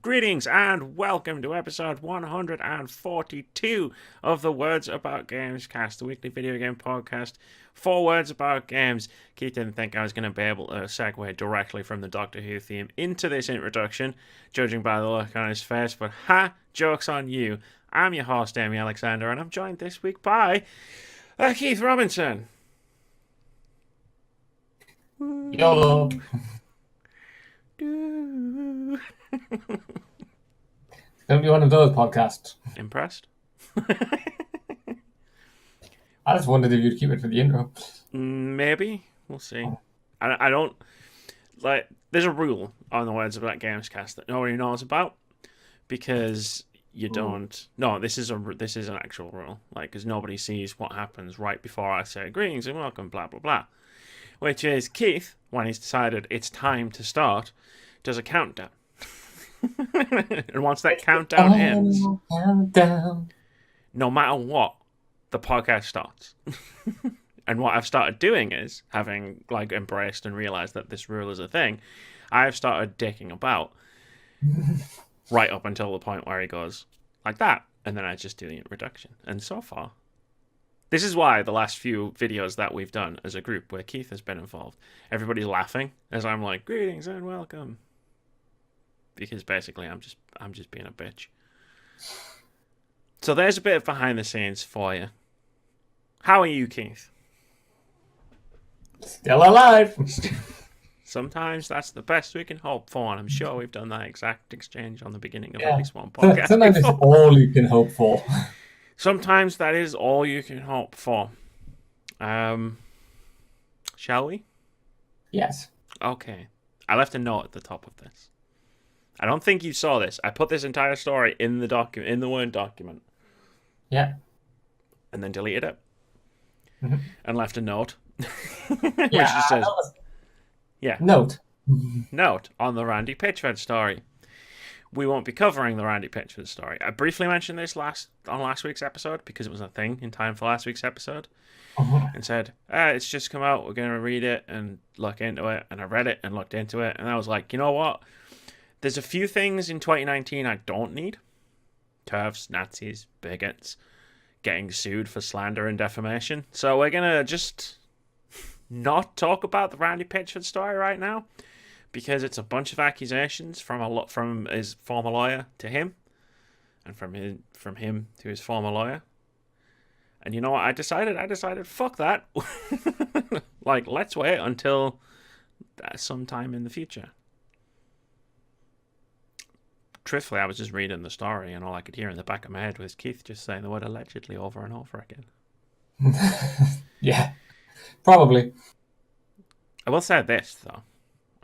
Greetings and welcome to episode 142 of the Words About Gamescast, the weekly video game podcast for words about games. Keith didn't think I was going to be able to segue directly from the Doctor Who theme into this introduction, judging by the look on his face, but joke's on you. I'm your host, Amy Alexander, and I'm joined this week by Keith Robinson. YOLO. It's going to be one of those podcasts. Impressed? I just wondered if you'd keep it for the intro. Maybe. We'll see. I don't... Like, there's a rule on the Words About Gamescast that nobody knows about, because you don't... No, this is an actual rule. Like, because nobody sees what happens right before I say greetings and welcome, blah, blah, blah. Which is Keith, when he's decided it's time to start, does a countdown. And once that countdown ends, no matter what, the podcast starts. And what I've started doing is, having like embraced and realized that this rule is a thing, I've started dicking about right up until the point where he goes like that, and then I just do the introduction. And so far, this is why the last few videos that we've done as a group where Keith has been involved, everybody's laughing as I'm like, greetings and welcome. Because basically I'm just being a bitch. So there's a bit of behind the scenes for you. How are you, Keith? Still alive. Sometimes that's the best we can hope for, and I'm sure we've done that exact exchange on the beginning of at least one podcast. Sometimes it's all you can hope for. Sometimes that is all you can hope for. Shall we? Yes. Okay. I left a note at the top of this. I don't think you saw this. I put this entire story in the Word document. Yeah. And then deleted it. Mm-hmm. And left a note. Yeah. Which just says, Note on the Randy Pitchford story. We won't be covering the Randy Pitchford story. I briefly mentioned this on last week's episode because it was a thing in time for last week's episode. And said, it's just come out, we're going to read it and look into it. And I read it and looked into it. And I was like, you know what? There's a few things in 2019 I don't need. TERFs, Nazis, bigots, getting sued for slander and defamation. So we're going to just not talk about the Randy Pitchford story right now, because it's a bunch of accusations from his former lawyer to him, and from him to his former lawyer. And you know what I decided? Fuck that. Like, let's wait until sometime in the future. Truthfully, I was just reading the story, and all I could hear in the back of my head was Keith just saying the word allegedly over and over again. Yeah, probably. I will say this, though,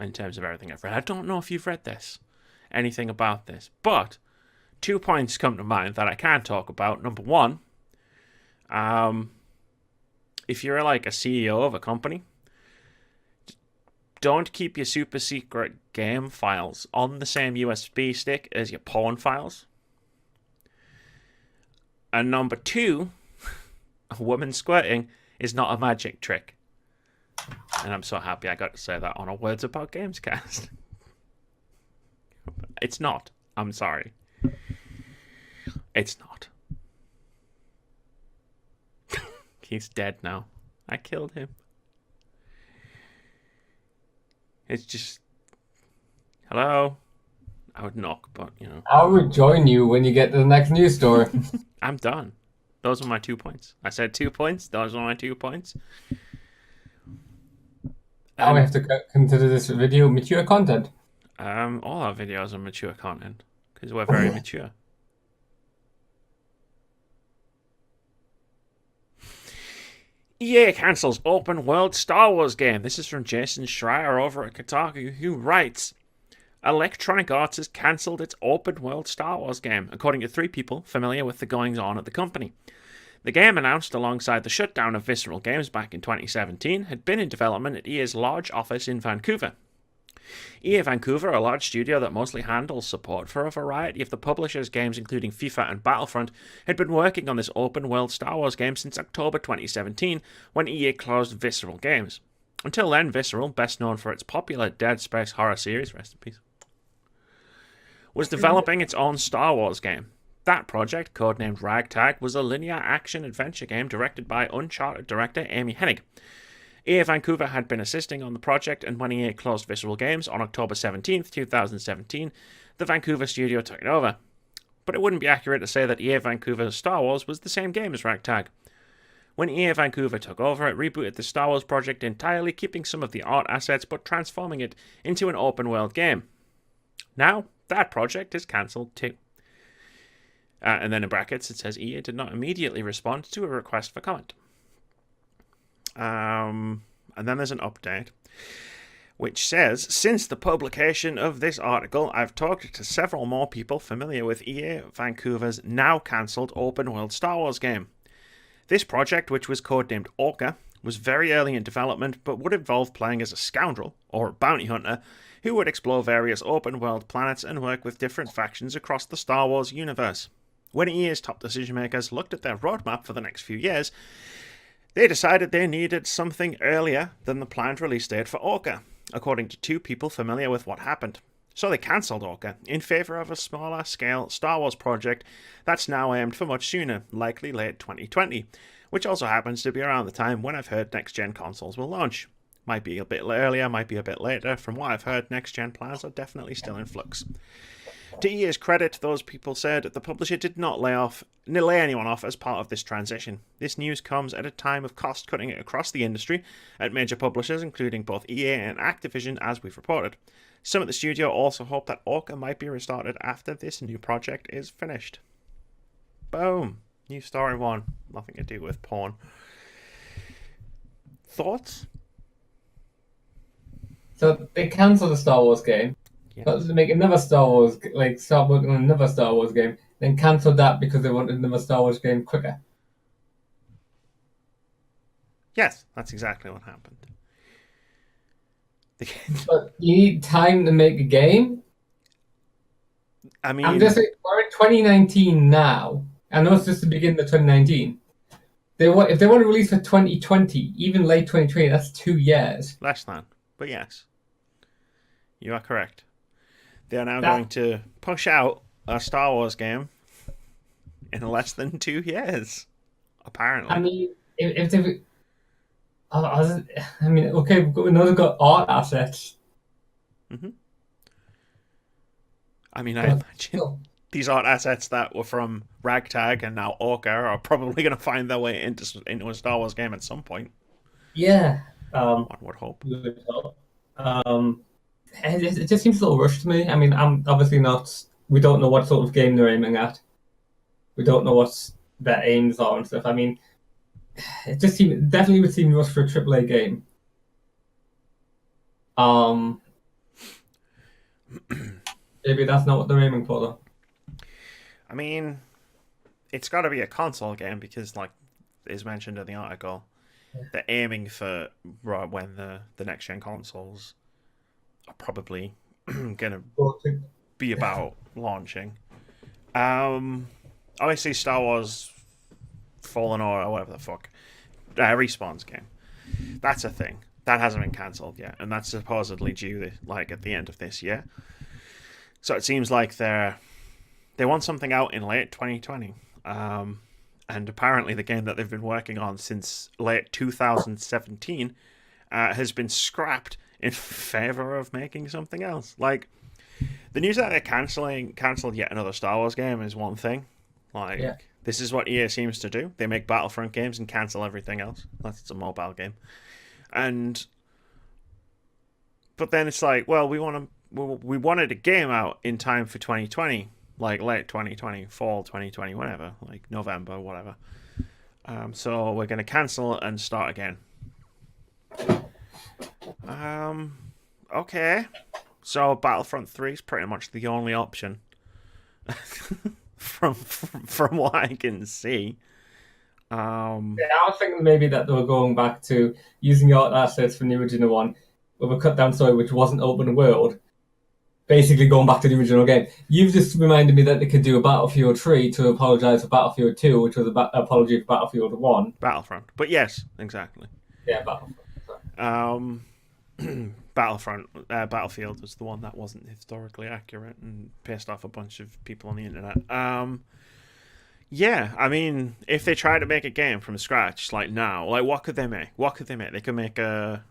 in terms of everything I've read. I don't know if you've read anything about this, but 2 points come to mind that I can talk about. Number one, if you're like a CEO of a company, don't keep your super secret game files on the same USB stick as your porn files. And number two, a woman squirting is not a magic trick. And I'm so happy I got to say that on a Words About Gamescast. It's not. I'm sorry. It's not. He's dead now. I killed him. It's just... Hello? I would knock, but, you know. I'll rejoin you when you get to the next news story. I'm done. Those are my 2 points. I said 2 points. Those are my 2 points. Now we have to consider this video mature content. All our videos are mature content, because we're very mature. EA cancels open world Star Wars game. This is from Jason Schreier over at Kotaku, who writes, Electronic Arts has cancelled its open world Star Wars game, according to 3 people familiar with the goings-on at the company. The game, announced alongside the shutdown of Visceral Games back in 2017, had been in development at EA's large office in Vancouver. EA Vancouver, a large studio that mostly handles support for a variety of the publisher's games including FIFA and Battlefront, had been working on this open-world Star Wars game since October 2017, when EA closed Visceral Games. Until then, Visceral, best known for its popular Dead Space horror series, rest in peace, was developing its own Star Wars game. That project, codenamed Ragtag, was a linear action-adventure game directed by Uncharted director Amy Hennig. EA Vancouver had been assisting on the project, and when EA closed Visceral Games on October 17th, 2017, the Vancouver studio took it over. But it wouldn't be accurate to say that EA Vancouver's Star Wars was the same game as Ragtag. When EA Vancouver took over, it rebooted the Star Wars project entirely, keeping some of the art assets but transforming it into an open-world game. Now, that project is cancelled too. And then in brackets it says EA did not immediately respond to a request for comment. And then there's an update which says, since the publication of this article, I've talked to several more people familiar with EA Vancouver's now cancelled open-world Star Wars game. This project, which was codenamed Orca, was very early in development, but would involve playing as a scoundrel, or a bounty hunter, who would explore various open-world planets and work with different factions across the Star Wars universe. When EA's top decision-makers looked at their roadmap for the next few years, they decided they needed something earlier than the planned release date for Orca, according to two people familiar with what happened. So they cancelled Orca in favour of a smaller-scale Star Wars project that's now aimed for much sooner, likely late 2020, which also happens to be around the time when I've heard next-gen consoles will launch. Might be a bit earlier, might be a bit later. From what I've heard, next-gen plans are definitely still in flux. To EA's credit, those people said the publisher did not lay anyone off as part of this transition. This news comes at a time of cost-cutting across the industry at major publishers, including both EA and Activision, as we've reported. Some at the studio also hope that Orca might be restarted after this new project is finished. Boom. New story one. Nothing to do with porn. Thoughts? So they cancelled the Star Wars game. Yeah. But to make another Star Wars, start working on another Star Wars game, then cancelled that because they wanted another Star Wars game quicker. Yes, that's exactly what happened. But you need time to make a game? I mean, I'm just like, we're in 2019 now. I know it's just the beginning of 2019. If they want to release for 2020, even late 2020, that's 2 years. Less than. But yes, you are correct. They are now going to push out a Star Wars game in less than 2 years, apparently. I mean, if they... I mean, okay, we know they've got art assets. Mm-hmm. I mean, I imagine these art assets that were from Ragtag and now Orca are probably going to find their way into a Star Wars game at some point. Yeah. One would hope. It just seems a little rushed to me. I mean, I'm obviously not... We don't know what sort of game they're aiming at. We don't know what their aims are and stuff. I mean, it just definitely would seem rushed for a AAA game. Maybe that's not what they're aiming for, though. I mean, it's got to be a console game because, like is mentioned in the article, they're aiming for when the next gen consoles are probably gonna be about launching. Obviously, Star Wars Fallen Order, or whatever the fuck, Respawn's game. That's a thing that hasn't been cancelled yet, and that's supposedly due at the end of this year. So it seems like they want something out in late 2020. And apparently the game that they've been working on since late 2017 has been scrapped in favor of making something else. Like, the news that they're cancelled yet another Star Wars game is one thing. This is what EA seems to do. They make Battlefront games and cancel everything else. Unless it's a mobile game. But then it's like, well, we wanted a game out in time for 2020. Like late 2020, fall 2020, whatever, like November, whatever. So we're going to cancel and start again. Okay. So Battlefront 3 is pretty much the only option from what I can see. I was thinking maybe that they were going back to using art assets from the original one with a cut down story which wasn't open world. Basically going back to the original game. You've just reminded me that they could do a Battlefield 3 to apologise for Battlefield 2, which was an apology for Battlefield 1. Battlefront. But yes, exactly. Yeah, Battlefront. Battlefield was the one that wasn't historically accurate and pissed off a bunch of people on the internet. Yeah, I mean, if they try to make a game from scratch, like now, like what could they make? They could make a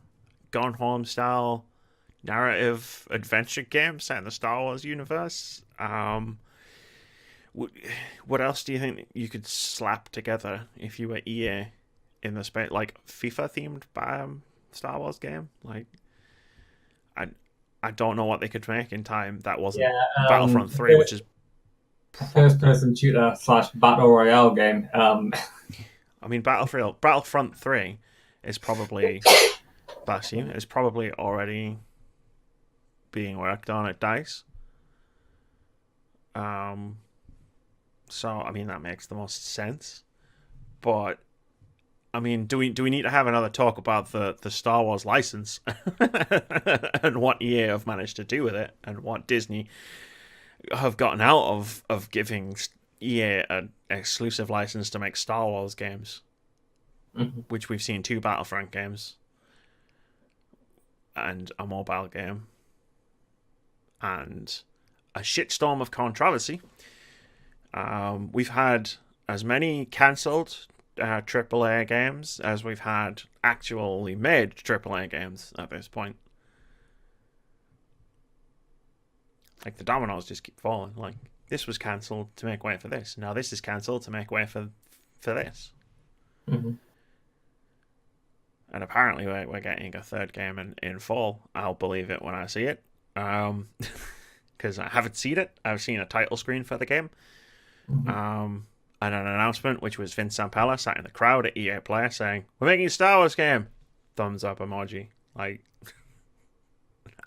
Gone Home style narrative adventure game set in the Star Wars universe. What else do you think you could slap together if you were EA in the space, like FIFA themed Star Wars game? Like, I don't know what they could make in time that wasn't Battlefront 3, which is first-person shooter / battle royale game. I mean, Battlefront 3 is probably already being worked on at DICE. So I mean that makes the most sense. But I mean, do we need to have another talk about the Star Wars license and what EA have managed to do with it, and what Disney have gotten out of giving EA an exclusive license to make Star Wars games, which we've seen 2 Battlefront games and a mobile game and a shitstorm of controversy. We've had as many cancelled AAA games as we've had actually made AAA games at this point. Like, the dominoes just keep falling. Like, this was cancelled to make way for this. Now this is cancelled to make way for this. Mm-hmm. And apparently we're getting a third game in fall. I'll believe it when I see it. Because I haven't seen it. I've seen a title screen for the game. And an announcement, which was Vince Zampella sat in the crowd at EA Play saying, "We're making a Star Wars game." Thumbs up emoji. Like,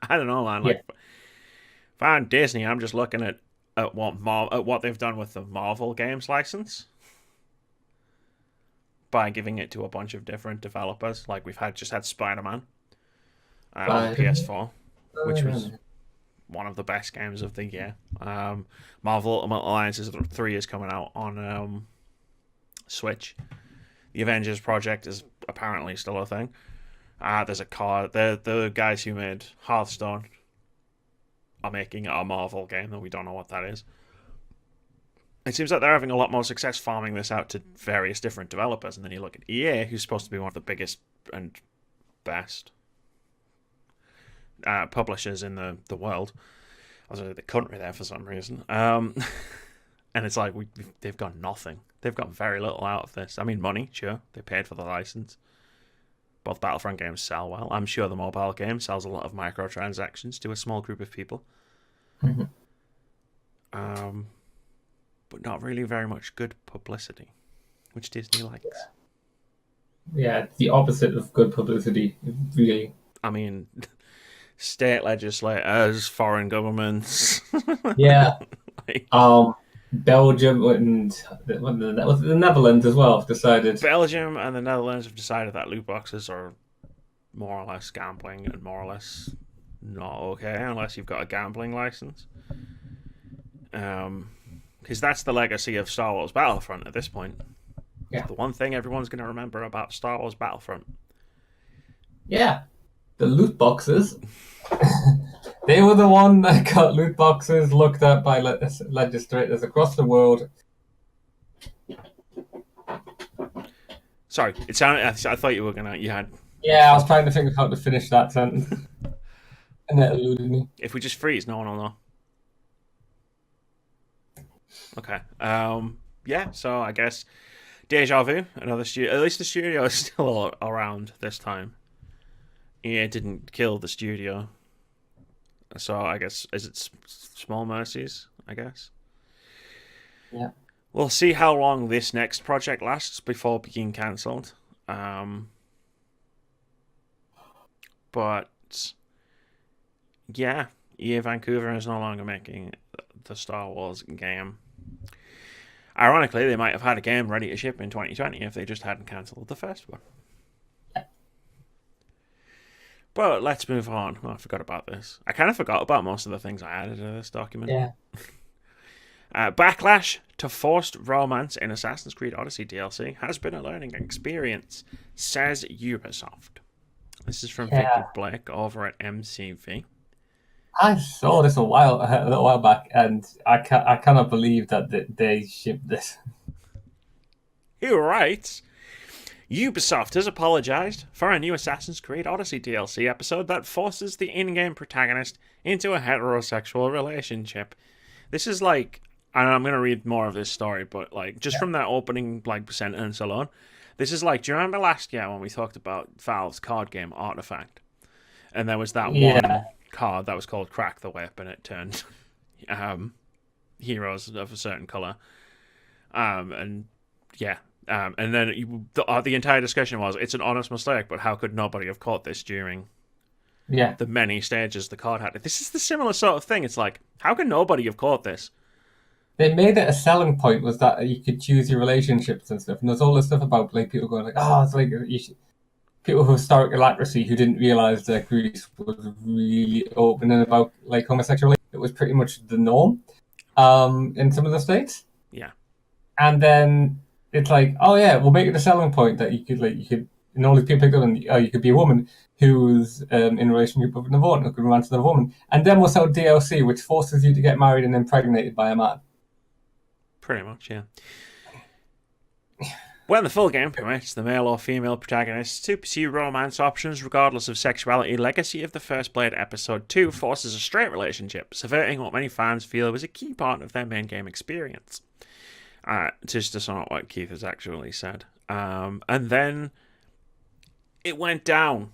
I don't know, man. Like, if I'm Disney, I'm just looking at what they've done with the Marvel games license by giving it to a bunch of different developers. Like, we've just had Spider-Man on PS4, which was one of the best games of the year. Marvel Ultimate Alliance 3 is coming out on Switch. The Avengers project is apparently still a thing. There's a card. The guys who made Hearthstone are making a Marvel game, and we don't know what that is. It seems like they're having a lot more success farming this out to various different developers, and then you look at EA, who's supposed to be one of the biggest and best publishers in the world. I was in the country there for some reason. And it's like they've got nothing. They've got very little out of this. I mean, money, sure. They paid for the license. Both Battlefront games sell well. I'm sure the mobile game sells a lot of microtransactions to a small group of people. But not really very much good publicity, which Disney likes. Yeah, it's the opposite of good publicity, really. I mean, state legislators, foreign governments. Yeah. Belgium and the Netherlands as well have decided. Belgium and the Netherlands have decided that loot boxes are more or less gambling and more or less not okay unless you've got a gambling license. Because that's the legacy of Star Wars Battlefront at this point. Yeah. The one thing everyone's going to remember about Star Wars Battlefront. Yeah. The loot boxes. They were the one that got loot boxes looked at by legislators across the world. Sorry, it sounded. I thought you were you had. Yeah, I was trying to think of how to finish that sentence, and it eluded me. If we just freeze, no one will know. Okay. Yeah. So I guess Deja Vu, another studio. At least the studio is still around this time. EA didn't kill the studio. So I guess, is it Small Mercies, I guess? Yeah. We'll see how long this next project lasts before being cancelled. But, yeah, EA Vancouver is no longer making the Star Wars game. Ironically, they might have had a game ready to ship in 2020 if they just hadn't cancelled the first one. But let's move on. Oh, I forgot about this. I kind of forgot about most of the things I added to this document. Yeah. Backlash to forced romance in Assassin's Creed Odyssey DLC has been a learning experience, says Ubisoft. This is from Yeah. Vicky Blake over at MCV. I saw this a little while back, and I cannot believe that they shipped this. He writes, Ubisoft has apologized for a new Assassin's Creed Odyssey DLC episode that forces the in-game protagonist into a heterosexual relationship. This is like, and I'm going to read more of this story, but like just from that opening like sentence alone, this is like, do you remember last year when we talked about Valve's card game Artifact? And there was that one card that was called Crack the Whip, and it turned heroes of a certain color. And then the entire discussion was, it's an honest mistake, but how could nobody have caught this during the many stages the card had? This is the similar sort of thing. It's like, how can nobody have caught this? They made it a selling point was that you could choose your relationships and stuff. And there's all this stuff about like people going like, oh, it's like people with historical accuracy who didn't realize that Greece was really open and about like homosexuality. It was pretty much the norm in some of the states. Yeah. And then it's like, oh yeah, we'll make it a selling point that you could, and all these people picked up, and you could be a woman who's in a relationship with a woman, who could romance another woman, and then we'll sell DLC, which forces you to get married and impregnated by a man. Pretty much, yeah. When the full game permits the male or female protagonists to pursue romance options regardless of sexuality, Legacy of the First Blade Episode 2 forces a straight relationship, subverting what many fans feel was a key part of their main game experience. Just to sum up what Keith has actually said. And then it went down.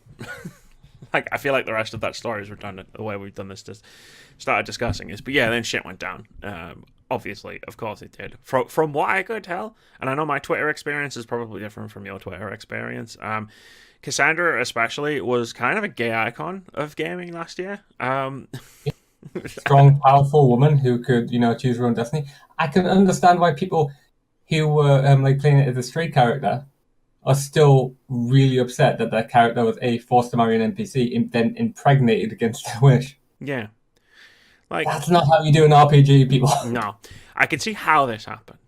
Like, I feel like the rest of that story is redundant, the way we've done this to started discussing this. But yeah, then shit went down. Obviously, of course it did. From what I could tell, and I know my Twitter experience is probably different from your Twitter experience, Cassandra especially was kind of a gay icon of gaming last year. Strong, powerful woman who could, choose her own destiny. I can understand why people who were like playing it as a straight character are still really upset that their character was forced to marry an NPC and then impregnated against their wish. Yeah. Like, that's not how you do an RPG, people. No. I can see how this happened.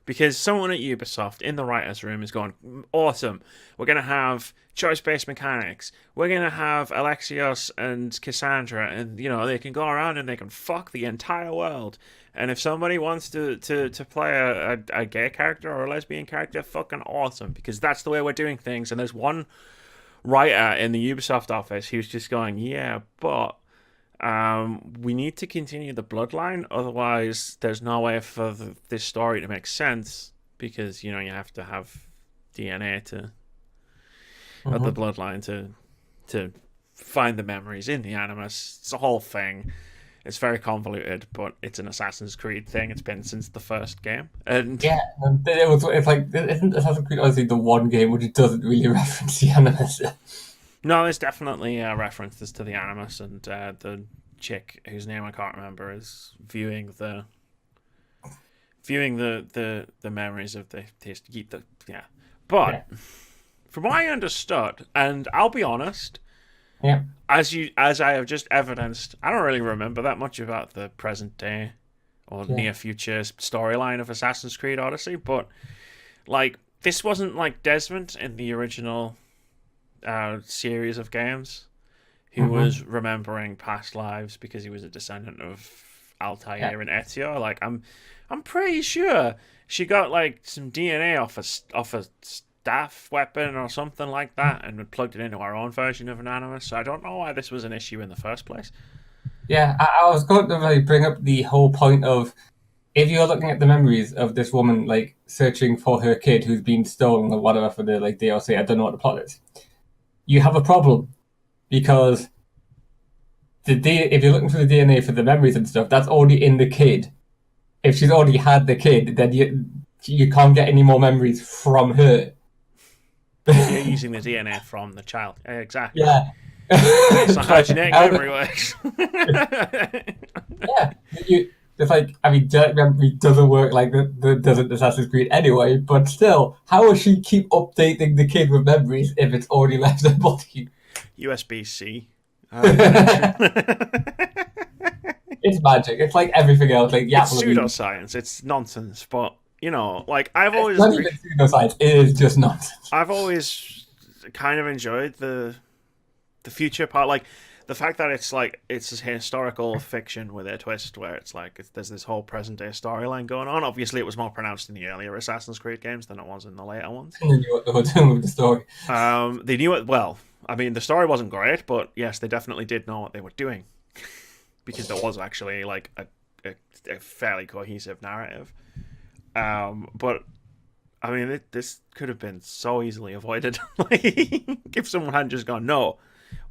Because someone at Ubisoft in the writer's room is going, awesome, we're going to have choice-based mechanics. We're going to have Alexios and Cassandra, and, they can go around and they can fuck the entire world. And if somebody wants to play a gay character or a lesbian character, fucking awesome, because that's the way we're doing things. And there's one writer in the Ubisoft office who's just going, yeah, but we need to continue the bloodline, otherwise there's no way for this story to make sense, because you have to have DNA to of the bloodline to find the memories in the Animus. It's a whole thing. It's very convoluted, but it's an Assassin's Creed thing. It's been since the first game, and yeah, it's like, isn't Assassin's Creed Odyssey the one game which doesn't really reference the Animus? No, there's definitely references to the Animus, and the chick whose name I can't remember is viewing the memories of the yeah. But from what I understood, and I'll be honest, as I have just evidenced, I don't really remember that much about the present day or near future storyline of Assassin's Creed Odyssey, but like, this wasn't like Desmond in the original series of games, who was remembering past lives because he was a descendant of Altair and Ezio. Like, I'm pretty sure she got like some DNA off a staff weapon or something like that, and plugged it into our own version of an Animus. So I don't know why this was an issue in the first place. Yeah, I was going to really bring up the whole point of, if you're looking at the memories of this woman like searching for her kid who's been stolen or whatever for the like DLC, I don't know what the plot is. You have a problem, because if you're looking for the DNA for the memories and stuff, that's already in the kid. If she's already had the kid, then you can't get any more memories from her. You're using the DNA from the child. Exactly. Yeah. That's not how genetic memory works. Yeah. It's like, I mean, genetic memory doesn't work like doesn't Assassin's Creed anyway, but still, how will she keep updating the kid with memories if it's already left her body? USB-C. It's magic. It's like everything else. Like, it's pseudoscience. It's nonsense. But like, I've always not even pseudoscience. It is just nonsense. I've always kind of enjoyed the the future part, like the fact that it's like it's a historical fiction with a twist where it's like there's this whole present day storyline going on. Obviously, it was more pronounced in the earlier Assassin's Creed games than it was in the later ones. And they knew what they were doing with the story. They knew it well. I mean, the story wasn't great, but yes, they definitely did know what they were doing because there was actually like a fairly cohesive narrative. But I mean, this could have been so easily avoided. Like, if someone had just gone, no,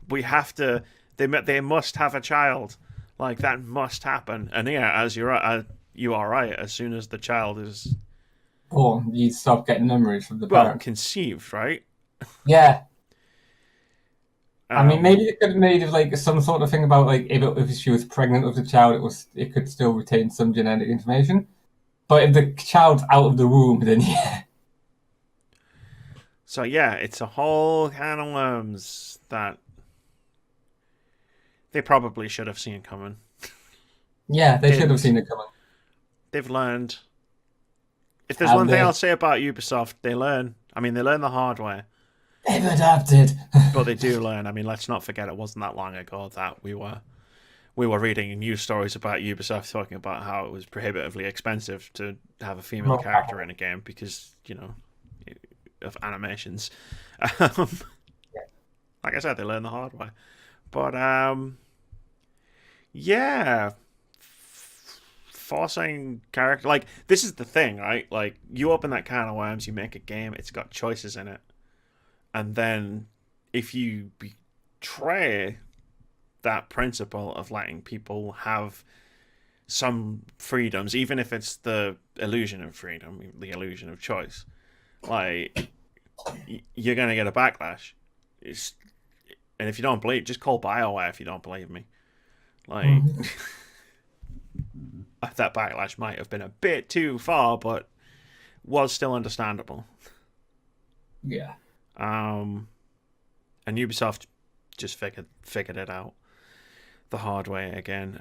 we have to. They must have a child. Like, that must happen. And yeah, as you are right. As soon as the child is born, you stop getting memories from the parent. Conceived, right? Yeah. I mean, maybe it could have made like some sort of thing about like if she was pregnant with the child, it could still retain some genetic information. But if the child's out of the womb, then yeah. So yeah, it's a whole can of worms that they probably should have seen coming. Yeah, they should have seen it coming. They've learned. If there's one thing I'll say about Ubisoft, they learn. I mean, they learn the hard way. They've adapted. But they do learn. I mean, let's not forget it wasn't that long ago that we were reading news stories about Ubisoft talking about how it was prohibitively expensive to have a female character in a game because, you know, of animations. Like I said, they learn the hard way. But, yeah, forcing character... Like, this is the thing, right? Like, you open that can of worms, you make a game, it's got choices in it. And then if you betray that principle of letting people have some freedoms, even if it's the illusion of freedom, the illusion of choice, like, you're going to get a backlash. And if you don't believe, just call BioWare if you don't believe me. Like, that backlash might have been a bit too far, but was still understandable. Yeah. And Ubisoft just figured it out the hard way again.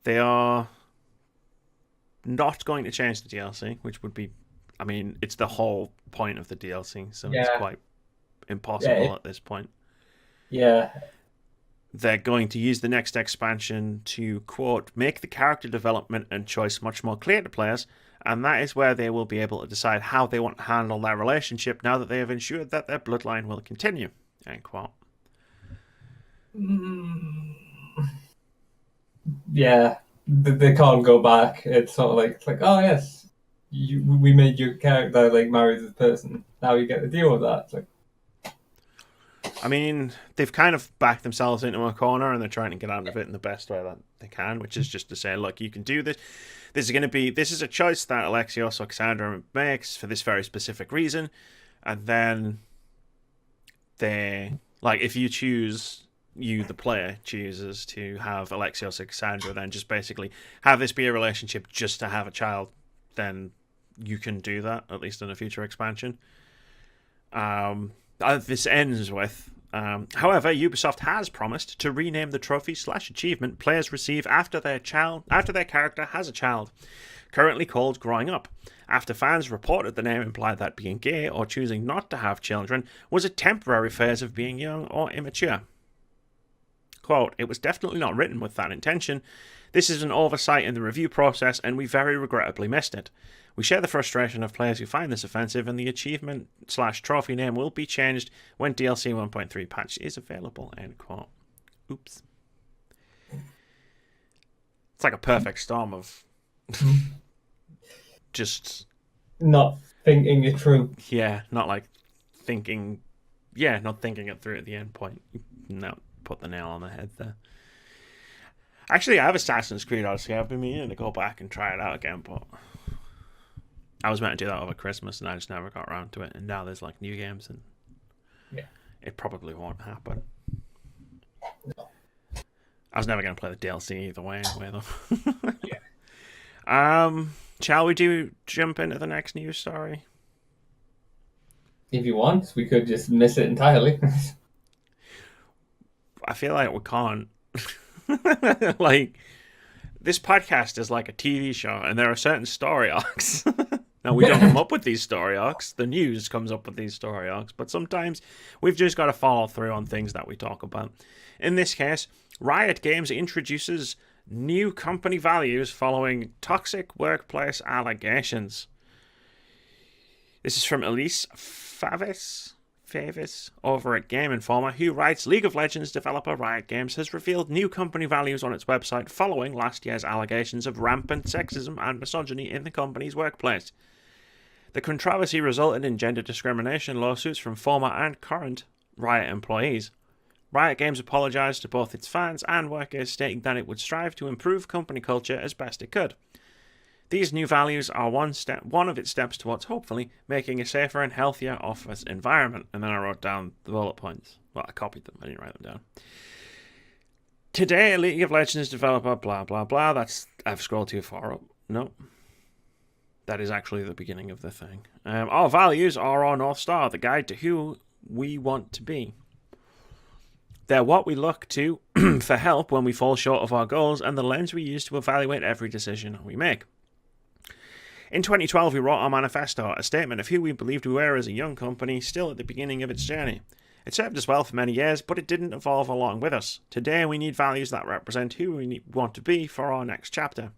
They are not going to change the DLC, which would be, I mean, it's the whole point of the DLC, so it's quite impossible at this point. Yeah. They're going to use the next expansion to, quote, make the character development and choice much more clear to players, and that is where they will be able to decide how they want to handle their relationship now that they have ensured that their bloodline will continue, end quote. Yeah, they can't go back. It's sort of like oh yes, we made your character like marry this person. Now you get to deal with that. It's like, I mean, they've kind of backed themselves into a corner and they're trying to get out of it in the best way that they can, which is just to say, look, you can do this. This is a choice that Alexios or Cassandra makes for this very specific reason. And then if you choose, the player chooses to have Alexios or Cassandra, then just basically have this be a relationship just to have a child, then you can do that, at least in a future expansion. This ends with, however, Ubisoft has promised to rename the trophy/achievement players receive after their character has a child, currently called Growing Up, after fans reported the name implied that being gay or choosing not to have children was a temporary phase of being young or immature. Quote, it was definitely not written with that intention. This is an oversight in the review process and we very regrettably missed it. We share the frustration of players who find this offensive, and the achievement/trophy name will be changed when DLC 1.3 patch is available, end quote. Oops. It's like a perfect storm of just... not thinking it through. Yeah, not thinking it through at the end point. No, put the nail on the head there. Actually, I have Assassin's Creed Odyssey. I've been meaning to go back and try it out again, but... I was meant to do that over Christmas and I just never got around to it. And now there's new games and it probably won't happen. No. I was never going to play the DLC either way anyway, though. Yeah. Shall we jump into the next news story? If you want, we could just miss it entirely. I feel like we can't. This podcast is like a TV show and there are certain story arcs. Now, we don't come up with these story arcs. The news comes up with these story arcs. But sometimes we've just got to follow through on things that we talk about. In this case, Riot Games introduces new company values following toxic workplace allegations. This is from Elise Favis over at Game Informer, who writes, League of Legends developer Riot Games has revealed new company values on its website following last year's allegations of rampant sexism and misogyny in the company's workplace. The controversy resulted in gender discrimination lawsuits from former and current Riot employees. Riot Games apologized to both its fans and workers, stating that it would strive to improve company culture as best it could. These new values are one of its steps towards hopefully making a safer and healthier office environment. And then I wrote down the bullet points. Well, I copied them. I didn't write them down. Today, League of Legends developer, blah, blah, blah. I've scrolled too far up. No. That is actually the beginning of the thing. Our values are our North Star, the guide to who we want to be. They're what we look to for help when we fall short of our goals and the lens we use to evaluate every decision we make. In 2012, we wrote our manifesto, a statement of who we believed we were as a young company still at the beginning of its journey. It served us well for many years, but it didn't evolve along with us. Today, we need values that represent who we want to be for our next chapter.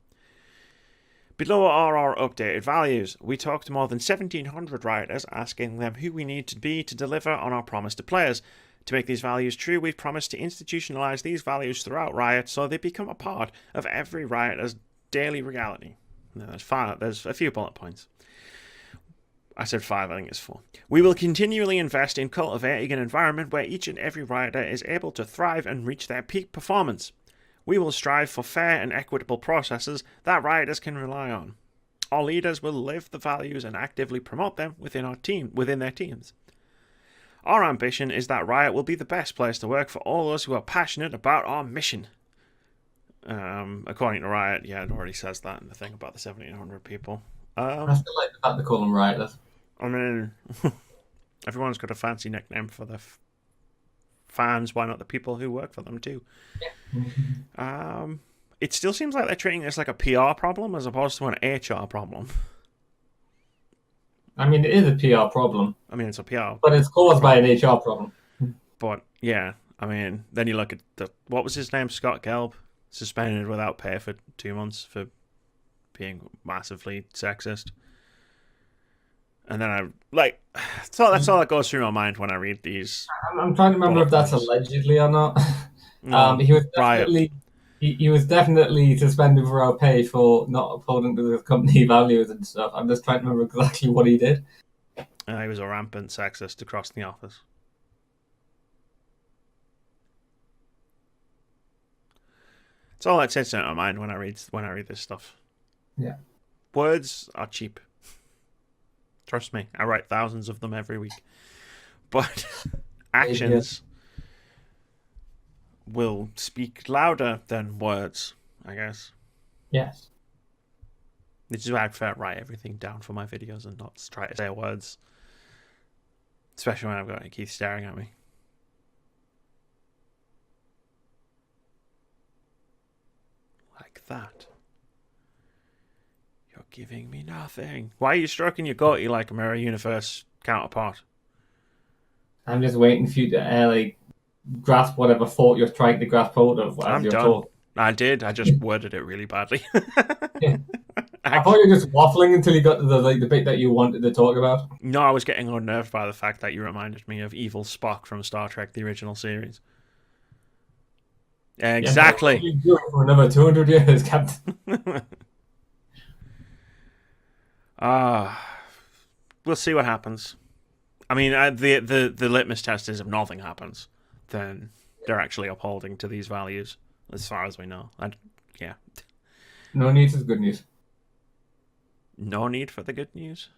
Below are our updated values. We talked to more than 1,700 Rioters, asking them who we need to be to deliver on our promise to players. To make these values true, we've promised to institutionalize these values throughout Riot so they become a part of every Rioter's daily reality. No, there's a few bullet points. I said 5, I think it's 4. We will continually invest in cultivating an environment where each and every Rioter is able to thrive and reach their peak performance. We will strive for fair and equitable processes that Rioters can rely on. Our leaders will live the values and actively promote them within their teams. Our ambition is that Riot will be the best place to work for all those who are passionate about our mission. According to Riot, yeah, it already says that in the thing about the 1,700 people. I still like the fact they call them Rioters. I mean, everyone's got a fancy nickname for the fans. Why not the people who work for them too? Yeah. It still seems like they're treating this like a PR problem as opposed to an HR problem. I mean, it is a PR problem. I mean, it's a PR, but it's caused by an HR problem. But yeah, I mean, then you look at what was his name, Scott Gelb, suspended without pay for 2 months for being massively sexist. And then that's all that goes through my mind when I read these. I'm trying to remember if that's allegedly or not. No, he was definitely suspended without pay for not upholding the company values and stuff. I'm just trying to remember exactly what he did. He was a rampant sexist across the office. It's all that sits in my mind when I read this stuff. Yeah. Words are cheap. Trust me, I write thousands of them every week. But actions will speak louder than words, I guess. Yes. Which is why I prefer to write everything down for my videos and not try to say words. Especially when I've got Keith staring at me. Like that. You're giving me nothing. Why are you stroking your goatee like a Mirror Universe counterpart? I'm just waiting for you to grasp whatever thought you're trying to grasp hold of. I'm done. I did. I just worded it really badly. Yeah. I thought you were just waffling until you got to the bit that you wanted to talk about. No, I was getting unnerved by the fact that you reminded me of evil Spock from Star Trek, the original series. Exactly. Yeah, what are you doing for another 200 years, Captain? We'll see what happens. I mean, the litmus test is if nothing happens, then they're actually upholding to these values, as far as we know. Yeah. No need for the good news. No need for the good news?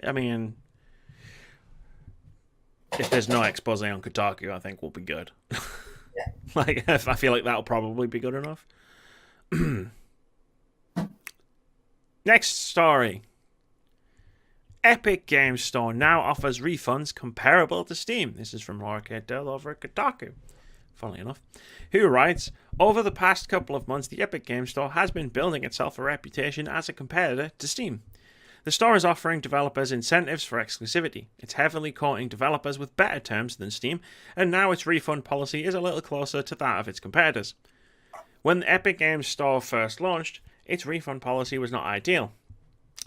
I mean, if there's no expose on Kotaku, I think we'll be good. Yeah. I feel like that'll probably be good enough. Next story. Epic Games Store now offers refunds comparable to Steam. This is from Laura K. Dell over at Kotaku. funnily enough, who writes, over the past couple of months, the Epic Games Store has been building itself a reputation as a competitor to Steam. The store is offering developers incentives for exclusivity. It's heavily courting developers with better terms than Steam, and now its refund policy is a little closer to that of its competitors. When the Epic Games Store first launched, its refund policy was not ideal.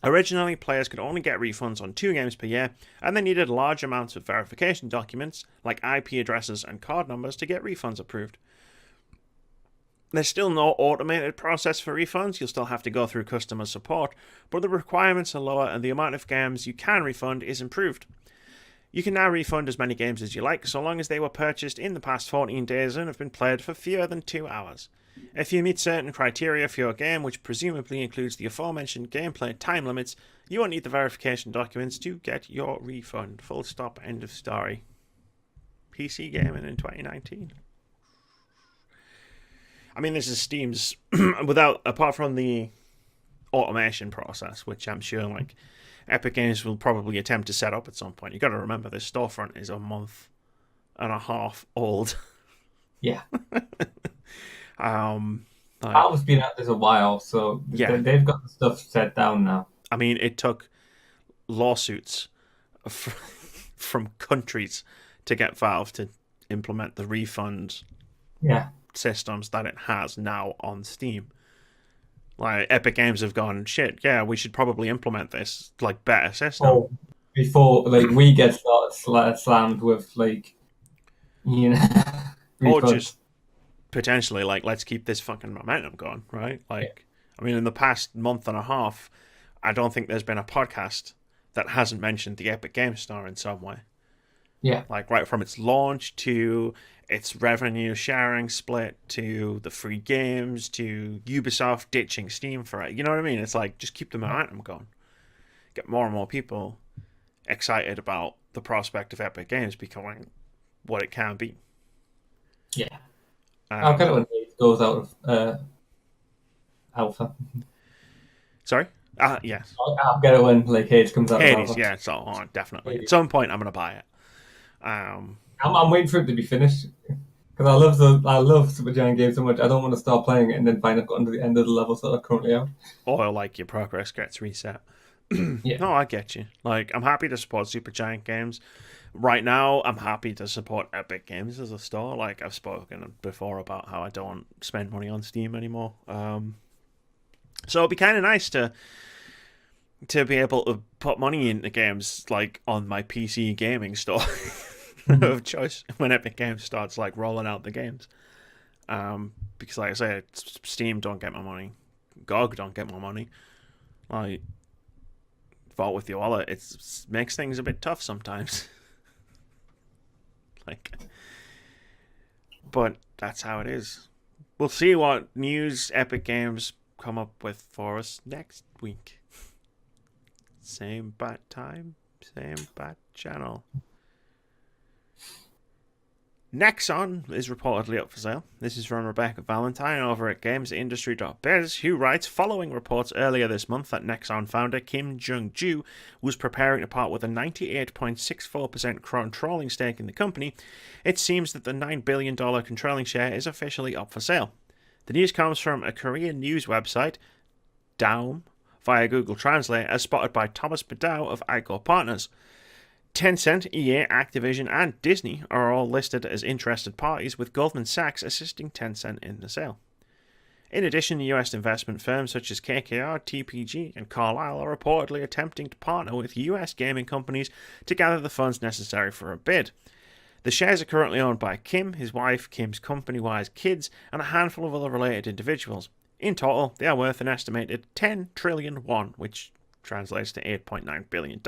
Originally, players could only get refunds on 2 games per year, and they needed large amounts of verification documents, like IP addresses and card numbers, to get refunds approved. There's still no automated process for refunds. You'll still have to go through customer support, but the requirements are lower and the amount of games you can refund is improved. You can now refund as many games as you like, so long as they were purchased in the past 14 days and have been played for fewer than 2 hours. If you meet certain criteria for your game, which presumably includes the aforementioned gameplay time limits, you won't need the verification documents to get your refund. Full stop, end of story. PC gaming in 2019. I mean, this is Steam's, apart from the automation process, which I'm sure, like, Epic Games will probably attempt to set up at some point. You've got to remember, this storefront is a month and a half old. Yeah. Valve's been at this a while, so yeah, they've got the stuff set down now. I mean, it took lawsuits from countries to get Valve to implement the refund systems that it has now on Steam. Like, Epic Games have gone, shit, yeah, we should probably implement this, like, better system. Oh, before, like, we get started slammed with, like, you know, or just potentially, like, let's keep this fucking momentum going, right? Like, I mean, in the past month and a half, I don't think there's been a podcast that hasn't mentioned the Epic Games Store in some way. Yeah. Like, right from its launch to its revenue sharing split to the free games to Ubisoft ditching Steam for it. You know what I mean? It's like, just keep the momentum going. Get more and more people excited about the prospect of Epic Games becoming what it can be. Yeah. I'll get it when it goes out of alpha. Sorry? Yes. I'll get it when like Hades comes out Hades, of alpha. Yeah, so definitely. Hades. At some point, I'm going to buy it. I'm waiting for it to be finished because I love Supergiant games so much. I don't want to start playing it and then find I've gotten to the end of the levels that are currently out. Or like your progress gets reset. Yeah. No, I get you. Like, I'm happy to support Supergiant games. Right now, I'm happy to support Epic Games as a store. Like, I've spoken before about how I don't spend money on Steam anymore. So it'd be kind of nice to be able to put money into games like on my PC gaming store of choice when Epic Games starts like rolling out the games. Because like I say, Steam don't get my money, GOG don't get my money. Like, Vault with your wallet, it makes things a bit tough sometimes. Like, but that's how it is. We'll see what news Epic Games come up with for us next week. Same bat time, same bat channel. Nexon is reportedly up for sale. This is from Rebecca Valentine over at GamesIndustry.biz, who writes, following reports earlier this month that Nexon founder Kim Jung-ju was preparing to part with a 98.64% controlling stake in the company, it seems that the $9 billion controlling share is officially up for sale. The news comes from a Korean news website, Daum, via Google Translate, as spotted by Thomas Bedau of Igor Partners. Tencent, EA, Activision, and Disney are all listed as interested parties, with Goldman Sachs assisting Tencent in the sale. In addition, US investment firms such as KKR, TPG, and Carlyle are reportedly attempting to partner with US gaming companies to gather the funds necessary for a bid. The shares are currently owned by Kim, his wife, Kim's company-wise kids, and a handful of other related individuals. In total, they are worth an estimated 10 trillion won, which translates to $8.9 billion.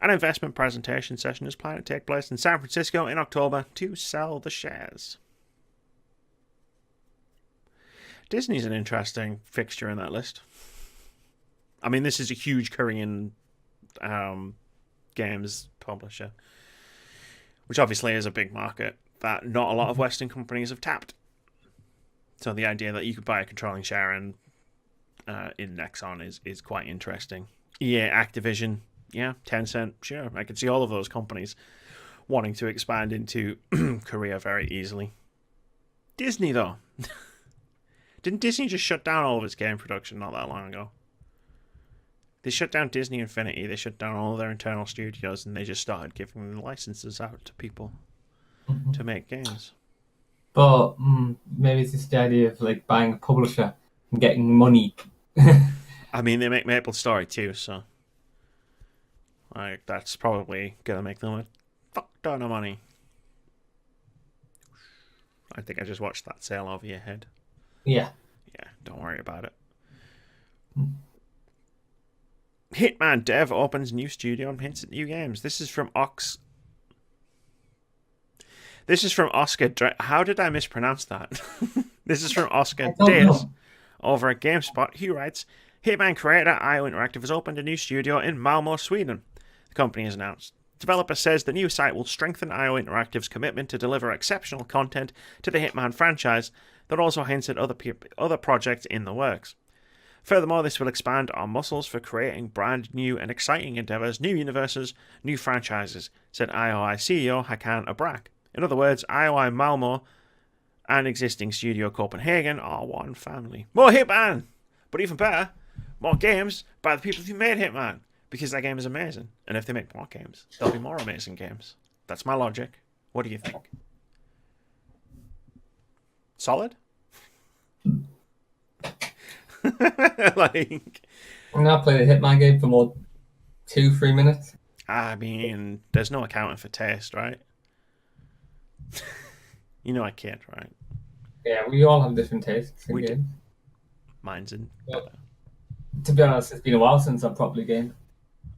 An investment presentation session is planned to take place in San Francisco in October to sell the shares. Disney's an interesting fixture in that list. I mean, this is a huge Korean games publisher, which obviously is a big market that not a lot of Western companies have tapped. So the idea that you could buy a controlling share in Nexon is quite interesting. EA, Activision, yeah, Tencent, sure. I could see all of those companies wanting to expand into Korea very easily. Disney, though. Didn't Disney just shut down all of its game production not that long ago? They shut down Disney Infinity, they shut down all of their internal studios, and they just started giving the licenses out to people to make games. But maybe it's just the idea of like buying a publisher and getting money. I mean, they make MapleStory too, so like that's probably gonna make them a fuck ton of money. I think I just watched that sail over your head. Yeah. Yeah, don't worry about it. Hitman dev opens new studio and hints at new games. This is from Oscar. How did I mispronounce that? This is from Oscar Diaz over at GameSpot, who writes, Hitman creator IO Interactive has opened a new studio in Malmö, Sweden. The company has announced. Developer says the new site will strengthen IO Interactive's commitment to deliver exceptional content to the Hitman franchise that also hints at other projects in the works. Furthermore, this will expand our muscles for creating brand new and exciting endeavors, new universes, new franchises, said IOI CEO Hakan Abrak. In other words, IOI Malmö and existing Studio Copenhagen are one family. More Hitman! But even better, more games by the people who made Hitman, because that game is amazing. And if they make more games, there'll be more amazing games. That's my logic. What do you think? Solid? Like, I'm gonna play the Hitman game for more 2-3 minutes. I mean, there's no accounting for taste, right? You know I can't, right? Yeah, we all have different tastes in games. Mine's in. But, to be honest, it's been a while since I've properly gamed.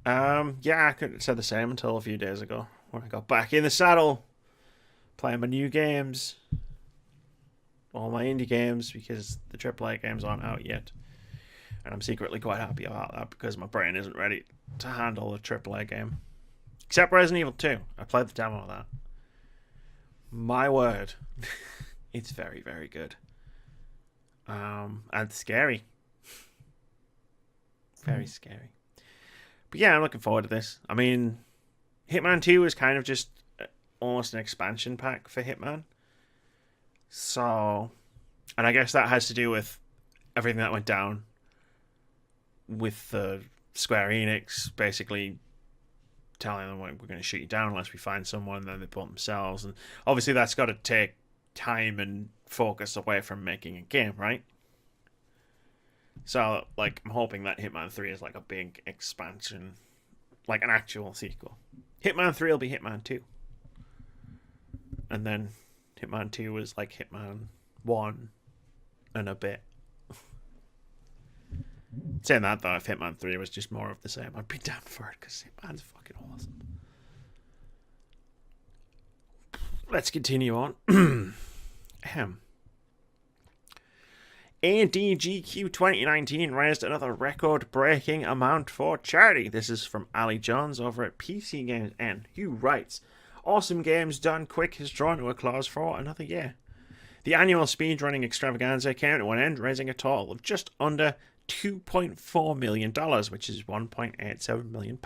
Yeah, I could have said the same until a few days ago when I got back in the saddle, playing my new games, all my indie games, because the AAA games aren't out yet. And I'm secretly quite happy about that because my brain isn't ready to handle a AAA game. Except Resident Evil 2. I played the demo of that. My word. It's very, very good. And scary. Very scary. But yeah, I'm looking forward to this. I mean, Hitman 2 is kind of just almost an expansion pack for Hitman. So, and I guess that has to do with everything that went down with Square Enix basically telling them, we're going to shoot you down unless we find someone, and then they put themselves. And obviously that's got to take time and focus away from making a game, right? So, like, I'm hoping that Hitman 3 is like a big expansion, like an actual sequel. Hitman 3 will be Hitman 2. And then Hitman 2 was like Hitman 1 and a bit. Saying that, though, if Hitman 3 was just more of the same, I'd be down for it, because Hitman's fucking awesome. Let's continue on. ADGQ 2019 raised another record-breaking amount for charity. This is from Ali Jones over at PC Games N, who writes, Awesome Games Done Quick has drawn to a close for another year. The annual speedrunning extravaganza came to an end, raising a total of just under $2.4 million, which is £1.87 million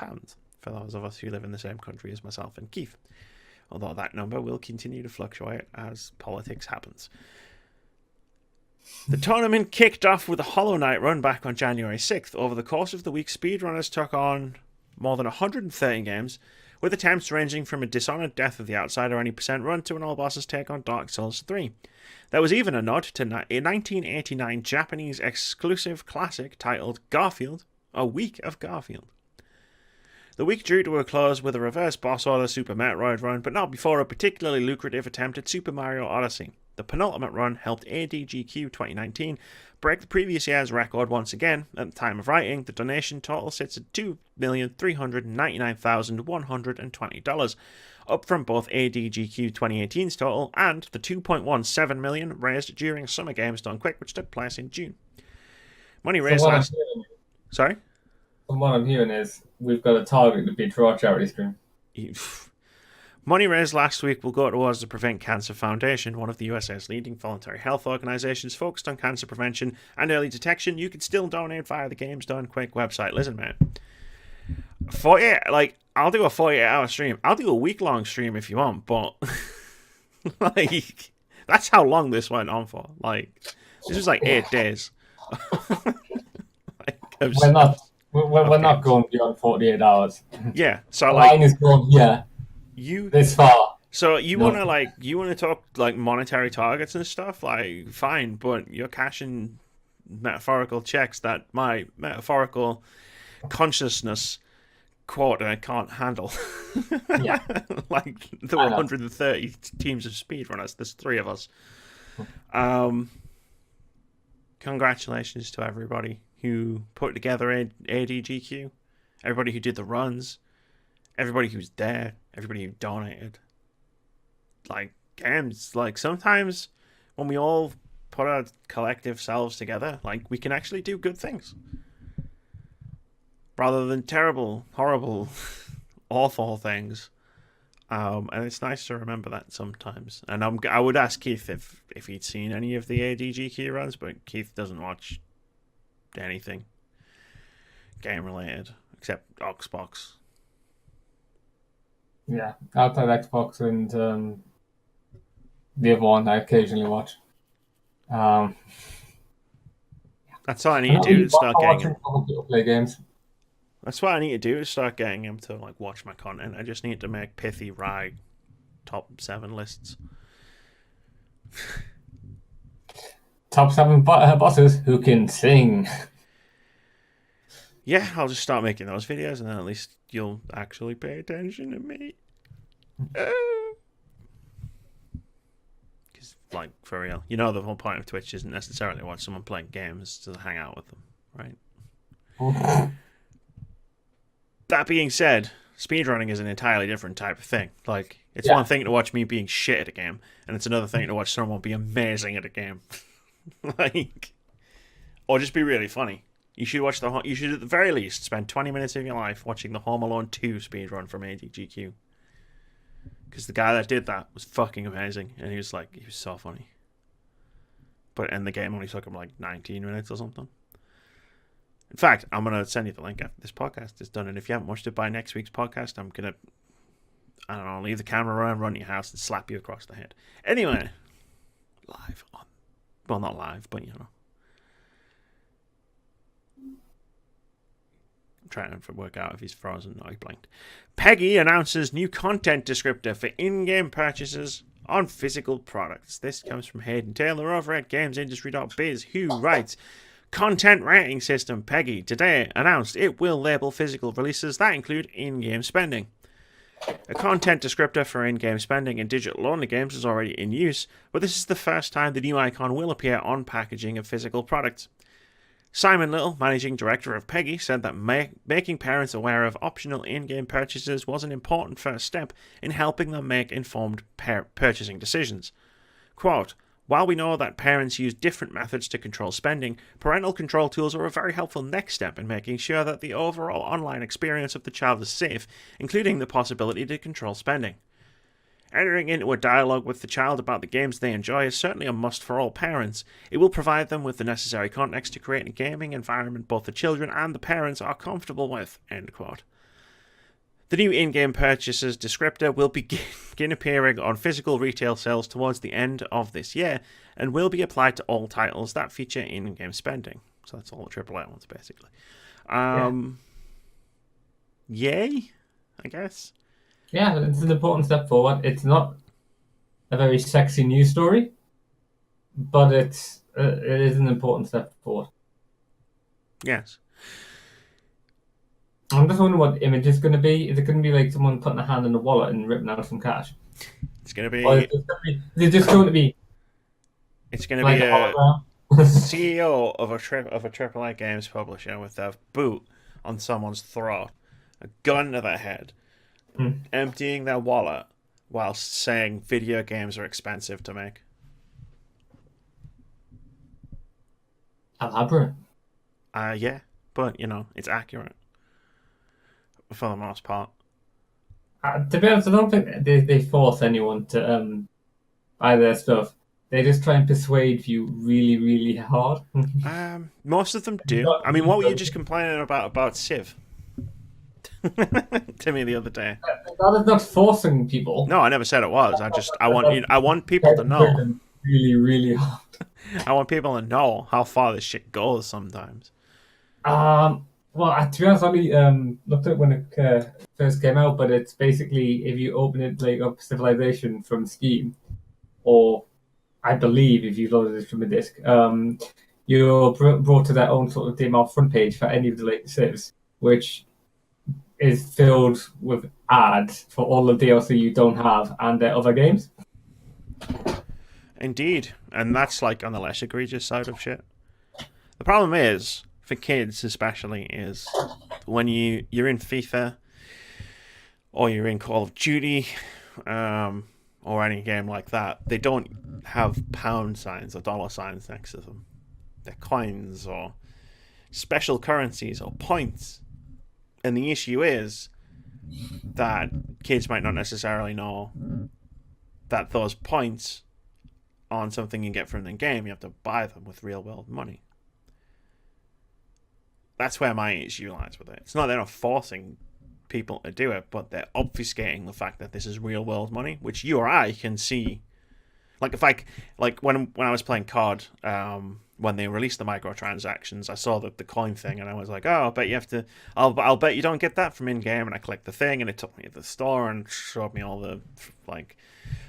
for those of us who live in the same country as myself and Keith. Although that number will continue to fluctuate as politics happens. The tournament kicked off with a Hollow Knight run back on January 6th. Over the course of the week, speedrunners took on more than 130 games, with attempts ranging from a Dishonored Death of the Outsider any percent run to an all-bosses take on Dark Souls 3. There was even a nod to a 1989 Japanese exclusive classic titled Garfield, A Week of Garfield. The week drew to a close with a reverse boss order Super Metroid run, but not before a particularly lucrative attempt at Super Mario Odyssey. The penultimate run helped ADGQ 2019 break the previous year's record once again. At the time of writing, the donation total sits at $2,399,120, up from both ADGQ 2018's total and the $2.17 million raised during Summer Games Done Quick, which took place in June. Money raised last... Sorry? From what I'm hearing is we've got a target to beat for our charity stream. Money raised last week will go towards the Prevent Cancer Foundation, one of the USA's leading voluntary health organizations focused on cancer prevention and early detection. You can still donate via the Games Done Quick website. Listen, man. I'll do a 48-hour stream. I'll do a week-long stream if you want, but like That's how long this went on for. Like, this was like 8 days. We're not going beyond 48 hours. Yeah, so the like line is going this far. So you wanna talk like monetary targets and stuff, like fine, but you're cashing metaphorical checks that my metaphorical consciousness quarter can't handle. Yeah. Like there were 130 teams of speedrunners. There's 3 of us. Congratulations to everybody who put together ADGQ, everybody who did the runs, everybody who's there, everybody who donated. Like games, like sometimes when we all put our collective selves together, like we can actually do good things rather than terrible, horrible, awful things. And it's nice to remember that sometimes. And I would ask Keith if he'd seen any of the ADGQ runs, but Keith doesn't watch anything game related except Xbox. Yeah, outside Xbox and the other one I occasionally watch. That's all I need to do to start getting him. Play games. That's what I need to do to start getting him to like watch my content. I just need to make pithy rye top 7 lists. Top 7 bosses who can sing. Yeah, I'll just start making those videos, and then at least you'll actually pay attention to me. Because, like, for real, you know the whole point of Twitch isn't necessarily watch someone playing games to hang out with them, right? That being said, speedrunning is an entirely different type of thing. Like, it's one thing to watch me being shit at a game, and it's another thing to watch someone be amazing at a game. Like, or just be really funny. You should watch you should at the very least spend 20 minutes of your life watching the Home Alone 2 speedrun from ADGQ. Because the guy that did that was fucking amazing, and he was so funny. But in the game only took him like 19 minutes or something. In fact, I'm going to send you the link after this podcast is done, and if you haven't watched it by next week's podcast, I'm going to, I don't know, leave the camera around, run to your house, and slap you across the head. Anyway, live on, well, not live, but you know. I'm trying to work out if he's frozen. No, he blinked. PEGI announces new content descriptor for in-game purchases on physical products. This comes from Hayden Taylor over at GamesIndustry.biz, who writes, Content rating system PEGI today announced it will label physical releases that include in-game spending. A content descriptor for in-game spending in digital-only games is already in use, but this is the first time the new icon will appear on packaging of physical products. Simon Little, managing director of PEGI, said that making parents aware of optional in-game purchases was an important first step in helping them make informed purchasing decisions. Quote, while we know that parents use different methods to control spending, parental control tools are a very helpful next step in making sure that the overall online experience of the child is safe, including the possibility to control spending. Entering into a dialogue with the child about the games they enjoy is certainly a must for all parents. It will provide them with the necessary context to create a gaming environment both the children and the parents are comfortable with. End quote. The new in-game purchases descriptor will begin appearing on physical retail sales towards the end of this year and will be applied to all titles that feature in-game spending. So that's all the AAA ones, basically. Yay, I guess. Yeah, it's an important step forward. It's not a very sexy news story, but it is an important step forward. Yes. I'm just wondering what the image is going to be. Is it going to be like someone putting a hand in a wallet and ripping out some cash? It's going to be... Or is it just going to be... It's going to like be a CEO of a AAA games publisher with a boot on someone's throat, a gun to their head, emptying their wallet while saying video games are expensive to make. Elaborate. Yeah, but, you know, it's accurate. For the most part. To be honest, I don't think they force anyone to buy their stuff. They just try and persuade you really, really hard. Most of them do. I mean, what were you just complaining about Civ? To me the other day. That is not forcing people. No, I never said it was. I want people to know. really, really hard. I want people to know how far this shit goes sometimes. Well, to be honest, I only looked at it when it first came out, but it's basically if you open it like up Civilization from Steam, or I believe if you loaded it from a disc, you're brought to their own sort of DMR front page for any of the latest civs, which is filled with ads for all the DLC you don't have and their other games. Indeed, and that's like on the less egregious side of shit. The problem is, for kids especially, is when you're in FIFA or you're in Call of Duty or any game like that, they don't have pound signs or dollar signs next to them. They're coins or special currencies or points. And the issue is that kids might not necessarily know that those points aren't something you get from the game. You have to buy them with real world money. That's where my issue lies with it. It's not they're not forcing people to do it, but they're obfuscating the fact that this is real world money, which you or I can see. Like if when I was playing COD, when they released the microtransactions, I saw the coin thing and I was like, oh, I'll bet you have to. I'll bet you don't get that from in game. And I clicked the thing and it took me to the store and showed me all the like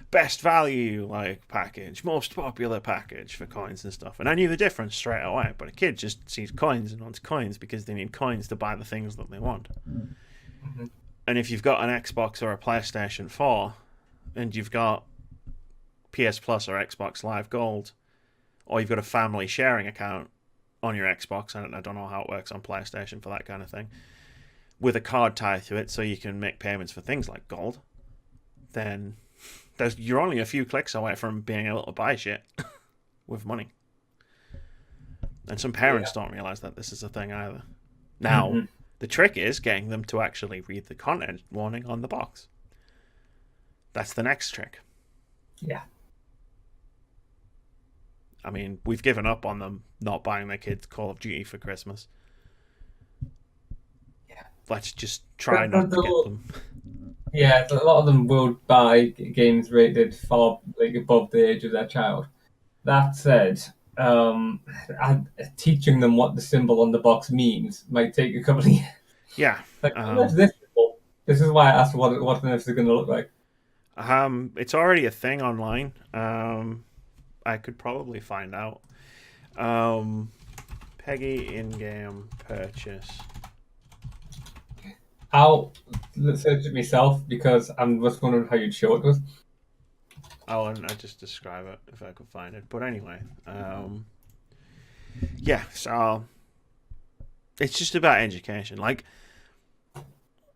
best value like package, most popular package for coins and stuff. And I knew the difference straight away. But a kid just sees coins and wants coins because they need coins to buy the things that they want. Mm-hmm. And if you've got an Xbox or a PlayStation 4 and you've got PS Plus or Xbox Live Gold, or you've got a family sharing account on your Xbox, and I don't know how it works on PlayStation for that kind of thing, with a card tied to it so you can make payments for things like gold, then you're only a few clicks away from being able to buy shit with money. And some parents don't realise that this is a thing either. Now, the trick is getting them to actually read the content warning on the box. That's the next trick. Yeah. I mean, we've given up on them not buying their kids Call of Duty for Christmas. Yeah. Let's just try not to get them. Yeah, a lot of them will buy games rated far above the age of their child. That said, teaching them what the symbol on the box means might take a couple of years. Yeah. What's this symbol? This is why I asked what the next is going to look like. It's already a thing online. I could probably find out. PEGI in-game purchase. I'll search it myself because I'm just wondering how you'd show it to us. Oh, and I just describe it if I could find it. But anyway, yeah. So it's just about education. Like,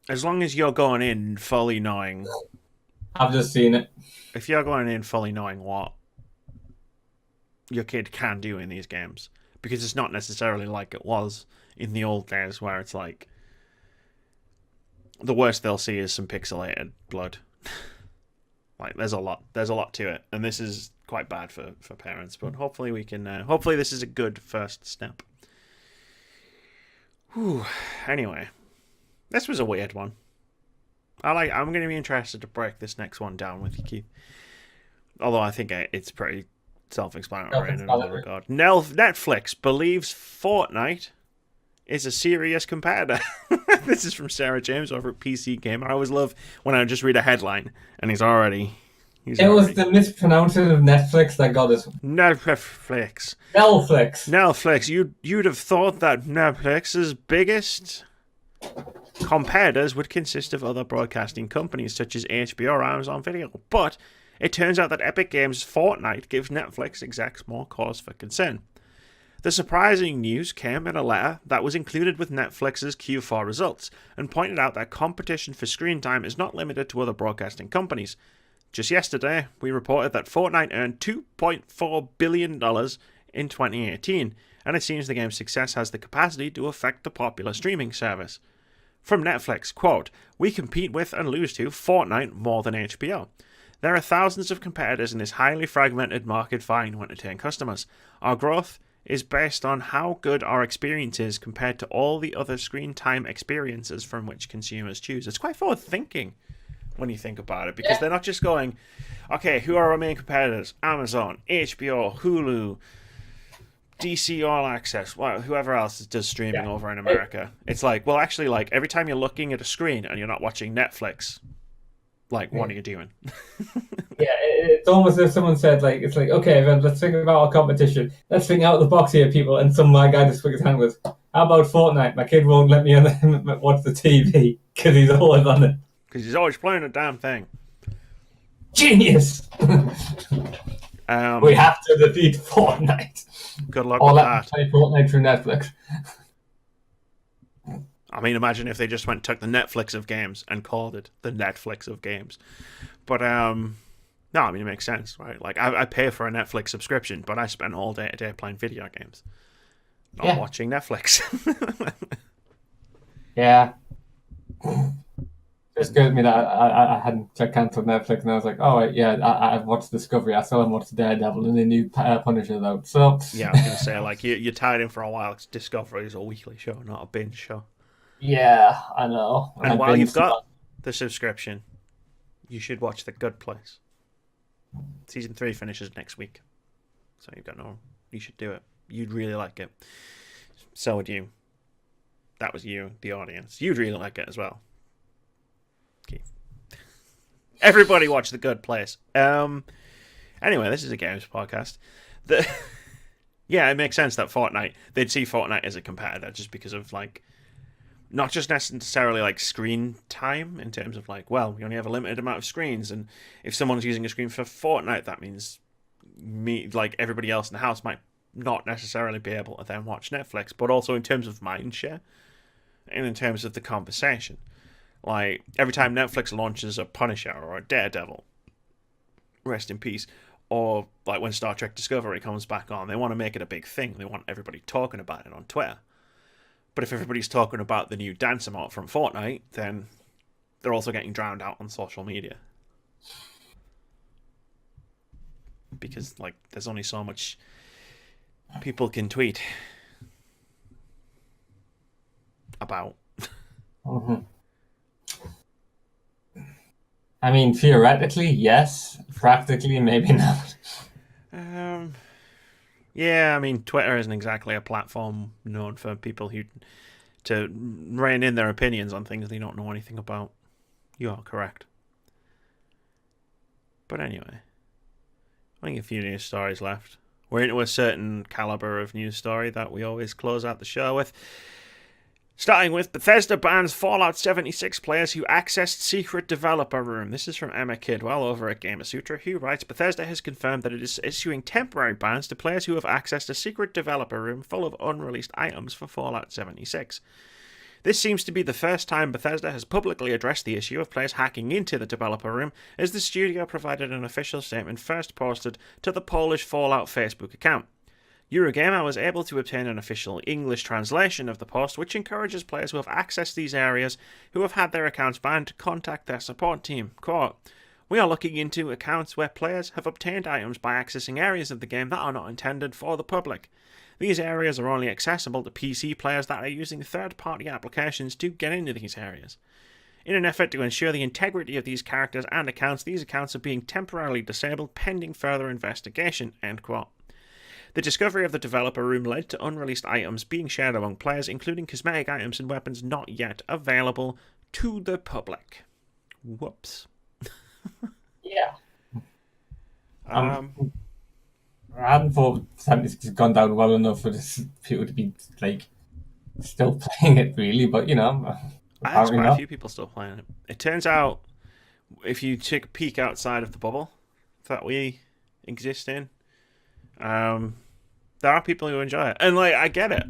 as long as you're going in fully knowing. I've just seen it. If you're going in fully knowing what your kid can do in these games, because it's not necessarily like it was in the old days where it's like the worst they'll see is some pixelated blood. Like there's a lot to it, and this is quite bad for parents, but hopefully we can hopefully this is a good first step. Whew. Anyway, this was a weird one. I'm going to be interested to break this next one down with you, Keith. Although I think it's pretty self-explanatory in another regard. Netflix believes Fortnite is a serious competitor. This is from Sarah James over at PC Gamer. I always love when I just read a headline and he's already... It was the mispronouncing of Netflix that got us. Netflix. You'd have thought that Netflix's biggest competitors would consist of other broadcasting companies such as HBO or Amazon Video, but it turns out that Epic Games' Fortnite gives Netflix execs more cause for concern. The surprising news came in a letter that was included with Netflix's Q4 results and pointed out that competition for screen time is not limited to other broadcasting companies. Just yesterday, we reported that Fortnite earned $2.4 billion in 2018, and it seems the game's success has the capacity to affect the popular streaming service. From Netflix, quote, "We compete with and lose to Fortnite more than HBO. There are thousands of competitors in this highly fragmented market vying to entertain customers. Our growth is based on how good our experience is compared to all the other screen time experiences from which consumers choose." It's quite forward thinking when you think about it, because they're not just going, okay, who are our main competitors? Amazon, HBO, Hulu, DC All Access, whoever else does streaming over in America. It's like, well, actually, like every time you're looking at a screen and you're not watching Netflix, like, what are you doing? It's almost as if someone said, like, it's like, okay, then let's think about our competition. Let's think out of the box here, people. And my guy just put his hand with, how about Fortnite? My kid won't let me watch the TV because he's always on it. Because he's always playing a damn thing. Genius! We have to defeat Fortnite. Good luck with that. Play Fortnite through Netflix. I mean, imagine if they just took the Netflix of games and called it the Netflix of games. But, no, I mean, it makes sense, right? Like, I pay for a Netflix subscription, but I spend all day today playing video games. Not watching Netflix. Yeah. It scared me that I hadn't cancelled Netflix, and I was like, oh, I've watched Discovery, I still haven't watched Daredevil, and the new Punisher's out, so... Yeah, I was going to say, like, you're tied in for a while. Discovery is a weekly show, not a binge show. Yeah, I know. And while you've got the subscription, you should watch The Good Place. Season 3 finishes next week. So you should do it. You'd really like it. So would you. That was you, the audience. You'd really like it as well. Keith. Everybody watch The Good Place. Anyway, this is a games podcast. Yeah, it makes sense that they'd see Fortnite as a competitor just because of, like, not just necessarily like screen time in terms of like, well, we only have a limited amount of screens, and if someone's using a screen for Fortnite, that means like everybody else in the house might not necessarily be able to then watch Netflix, but also in terms of mindshare and in terms of the conversation. Like every time Netflix launches a Punisher or a Daredevil, rest in peace, or like when Star Trek Discovery comes back on, they want to make it a big thing. They want everybody talking about it on Twitter. But if everybody's talking about the new dance emote from Fortnite, then they're also getting drowned out on social media. Because, like, there's only so much people can tweet about. Mm-hmm. I mean, theoretically, yes. Practically, maybe not. Yeah, I mean, Twitter isn't exactly a platform known for people to rein in their opinions on things they don't know anything about. You are correct. But anyway, I think a few news stories left. We're into a certain caliber of news story that we always close out the show with. Starting with Bethesda bans Fallout 76 players who accessed secret developer room. This is from Emma Kidwell over at Gamasutra, who writes, Bethesda has confirmed that it is issuing temporary bans to players who have accessed a secret developer room full of unreleased items for Fallout 76. This seems to be the first time Bethesda has publicly addressed the issue of players hacking into the developer room, as the studio provided an official statement first posted to the Polish Fallout Facebook account. Eurogamer was able to obtain an official English translation of the post, which encourages players who have accessed these areas who have had their accounts banned to contact their support team. Quote, we are looking into accounts where players have obtained items by accessing areas of the game that are not intended for the public. These areas are only accessible to PC players that are using third-party applications to get into these areas. In an effort to ensure the integrity of these characters and accounts, these accounts are being temporarily disabled pending further investigation. End quote. The discovery of the developer room led to unreleased items being shared among players, including cosmetic items and weapons not yet available to the public. Whoops. Yeah. I hadn't thought 76 has gone down well enough for this people to be like still playing it, really, but you know. There's quite a few people still playing it. It turns out, if you take a peek outside of the bubble that we exist in, there are people who enjoy it, and like I get it.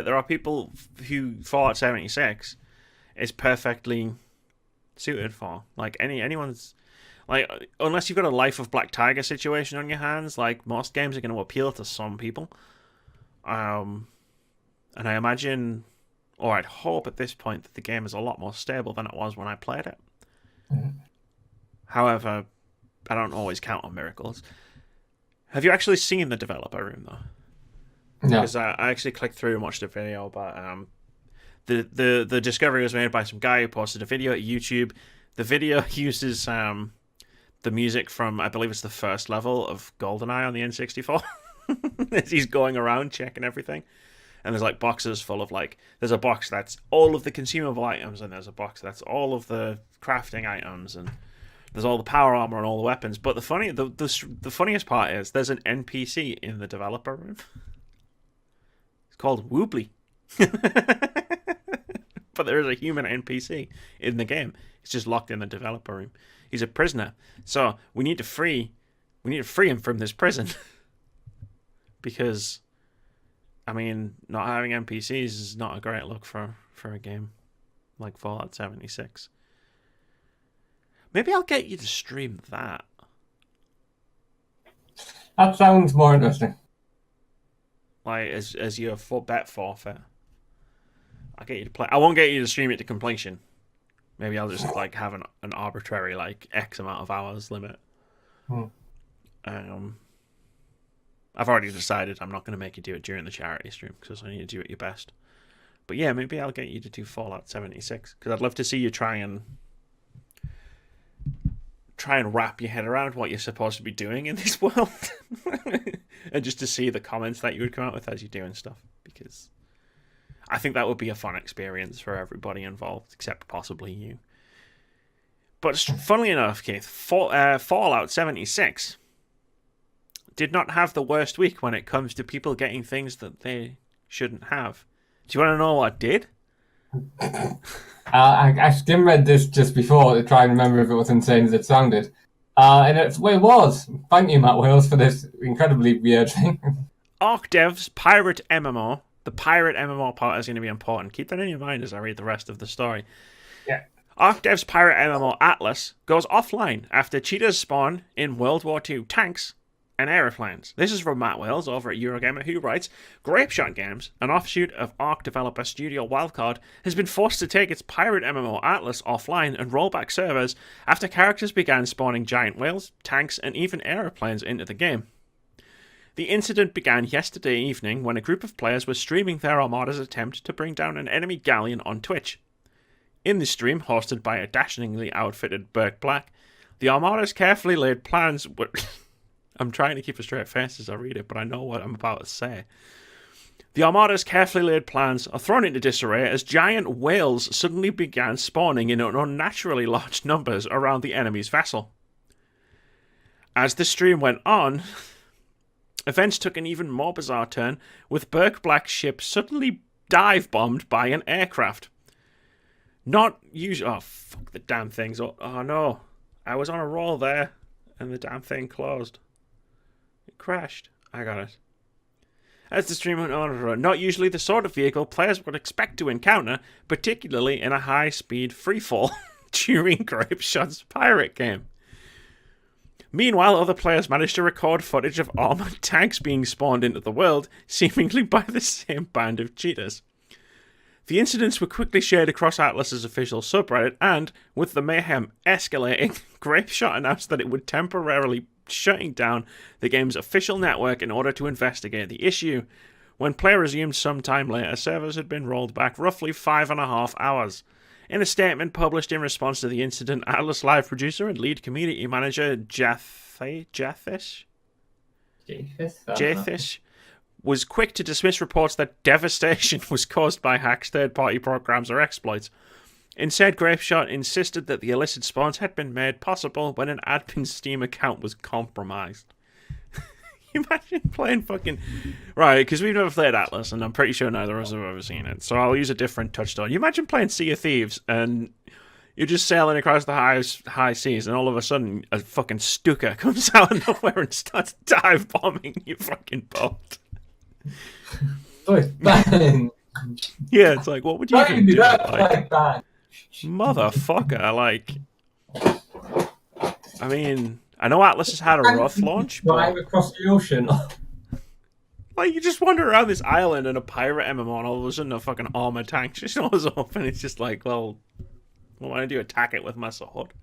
There are people who Fallout 76 is perfectly suited for. Like anyone's, like unless you've got a Life of Black Tiger situation on your hands, like most games are going to appeal to some people. And I imagine, or I'd hope at this point, that the game is a lot more stable than it was when I played it. Mm-hmm. However, I don't always count on miracles. Have you actually seen the developer room, though? No. Because I actually clicked through and watched a video, but the discovery was made by some guy who posted a video at YouTube. The video uses the music from, I believe it's the first level of GoldenEye on the N64. As he's going around checking everything. And there's like boxes full of like, there's a box that's all of the consumable items, and there's a box that's all of the crafting items, and there's all the power armor and all the weapons. But the funniest part is there's an NPC in the developer room. It's called Woobly. But there is a human NPC in the game. He's just locked in the developer room. He's a prisoner. So we need to free him from this prison. Because, I mean, not having NPCs is not a great look for a game like Fallout 76. Maybe I'll get you to stream that. That sounds more interesting. Like, as your bet forfeit. I'll get you to play. I won't get you to stream it to completion. Maybe I'll just like have an arbitrary like X amount of hours limit. I've already decided I'm not going to make you do it during the charity stream because I need to do it your best. But yeah, maybe I'll get you to do Fallout 76 because I'd love to see you try and wrap your head around what you're supposed to be doing in this world, and just to see the comments that you would come out with as you're doing stuff, because I think that would be a fun experience for everybody involved, except possibly you. But funnily enough, Keith, Fallout 76 did not have the worst week when it comes to people getting things that they shouldn't have. Do you want to know what did? I skim read this just before to try and remember if it was insane as it sounded. And it was. Thank you, Matt Wales, for this incredibly weird thing. Arc Dev's Pirate MMO. The Pirate MMO part is going to be important. Keep that in your mind as I read the rest of the story. Yeah. Arc Dev's Pirate MMO Atlas goes offline after cheaters spawn in World War II tanks and aeroplanes. This is from Matt Wales over at Eurogamer, who writes, Grapeshot Games, an offshoot of Arc developer Studio Wildcard, has been forced to take its Pirate MMO Atlas offline and roll back servers after characters began spawning giant whales, tanks, and even aeroplanes into the game. The incident began yesterday evening when a group of players were streaming their Armada's attempt to bring down an enemy galleon on Twitch. In the stream, hosted by a dashingly outfitted Burke Black, the Armada's carefully laid plans were... I'm trying to keep a straight face as I read it, but I know what I'm about to say. The Armada's carefully laid plans are thrown into disarray as giant whales suddenly began spawning in unnaturally large numbers around the enemy's vessel. As the stream went on, events took an even more bizarre turn, with Burke Black's ship suddenly dive-bombed by an aircraft. Not usually... Oh, fuck the damn things. Oh, no. I was on a roll there, and the damn thing closed. It crashed. I got it. As the stream went on, not usually the sort of vehicle players would expect to encounter, particularly in a high-speed freefall during Grapeshot's pirate game. Meanwhile, other players managed to record footage of armored tanks being spawned into the world, seemingly by the same band of cheaters. The incidents were quickly shared across Atlas's official subreddit, and, with the mayhem escalating, Grapeshot announced that it would temporarily shutting down the game's official network in order to investigate the issue. When play resumed some time later, servers had been rolled back roughly 5.5 hours. In a statement published in response to the incident, Atlas Live producer and lead community manager Jathish was quick to dismiss reports that devastation was caused by hacks, third-party programs, or exploits. Instead, Grapeshot insisted that the illicit spawns had been made possible when an admin Steam account was compromised. Imagine playing fucking... Right, because we've never played Atlas, and I'm pretty sure neither of us have ever seen it, so I'll use a different touchstone. You imagine playing Sea of Thieves, and you're just sailing across the high seas, and all of a sudden, a fucking Stuka comes out of nowhere and starts dive-bombing your fucking boat. Yeah, it's like, what would you even do? Like, motherfucker, like... I mean, I know Atlas has had a rough launch, but... Drive across the ocean. Like, you just wander around this island in a pirate MMO, and all of a sudden a fucking armor tank just shows up, and it's just like, well, what do I do? Attack it with my sword?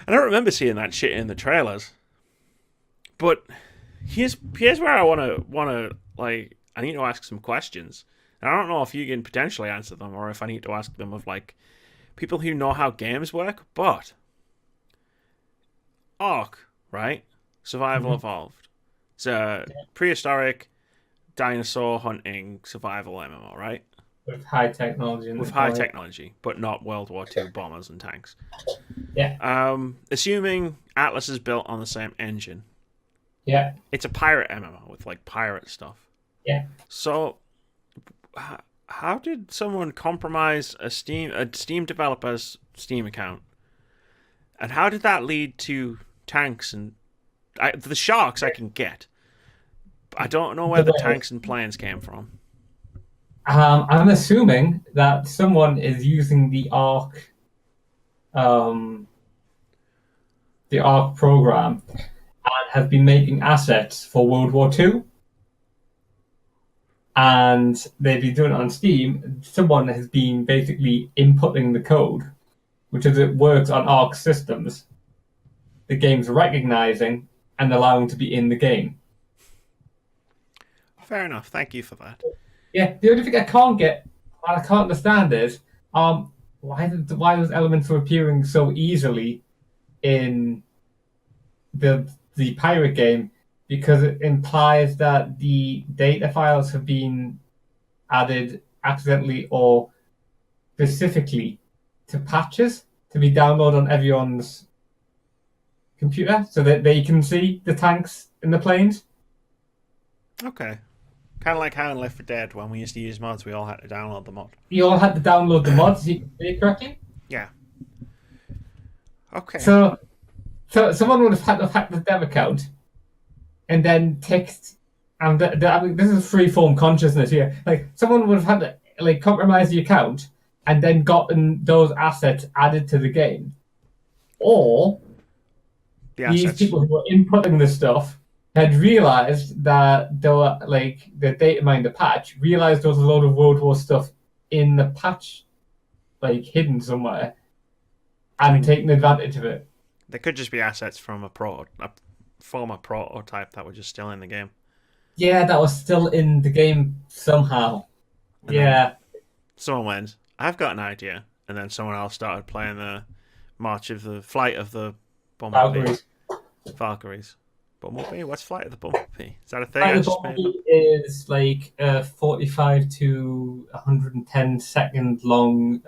I don't remember seeing that shit in the trailers. But here's where I wanna like, I need to ask some questions. And I don't know if you can potentially answer them, or if I need to ask them of, like, people who know how games work, but Ark, right? Survival Evolved. It's a prehistoric dinosaur hunting survival MMO, right? With high technology. With high technology, but not World War II bombers and tanks. Yeah. Assuming Atlas is built on the same engine. Yeah. It's a pirate MMO with like pirate stuff. Yeah. So, how did someone compromise a Steam developer's Steam account? And how did that lead to tanks and the sharks I can get? I don't know where the tanks and planes came from. I'm assuming that someone is using the Ark program and has been making assets for World War II. And they've been doing it on Steam. Someone has been basically inputting the code, which as it works on Ark systems, the game's recognizing and allowing to be in the game. Fair enough. Thank you for that. Yeah, the only thing I can't understand is why those elements are appearing so easily in the pirate game, because it implies that the data files have been added accidentally or specifically to patches to be downloaded on everyone's computer so that they can see the tanks and the planes. Okay. Kind of like how in Left 4 Dead, when we used to use mods, we all had to download the mod. You all had to download the mods, you can see it correctly? Yeah. Okay. So someone would have had to hack the dev account and then text, and I mean, this is free-form consciousness here. Like, someone would have had to like compromise the account and then gotten those assets added to the game. Or these people who were inputting this stuff had realized that there were like the data mine, the patch, realized there was a load of World War stuff in the patch, like hidden somewhere, and taken advantage of it. They could just be assets from a former prototype that were just still in the game. Yeah, that was still in the game somehow. And yeah. Someone went, I've got an idea. And then someone else started playing the Flight of the Bumblebee. Valkyries. Bumblebee? What's Flight of the Bumblebee? Is that a thing? Flight of the Bumblebee is like a 45 to 110 second long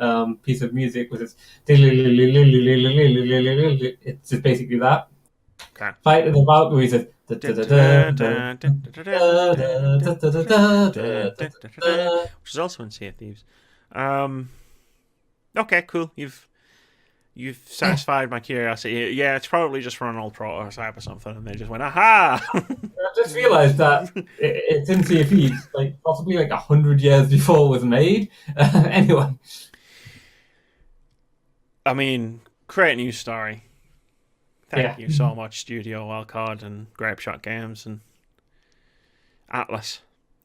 piece of music with its... It's just basisically that. Okay. Flight of the Valkyries is... Which is also in Sea of Thieves. Okay, cool. You've satisfied my curiosity. Yeah, it's probably just from an old prototype or something, and they just went, aha! I just realised that it's in Sea of Thieves, like possibly like 100 years before it was made. Anyway. I mean, great news story. Thank you so much, Studio Wildcard and Grapeshot Games and Atlas.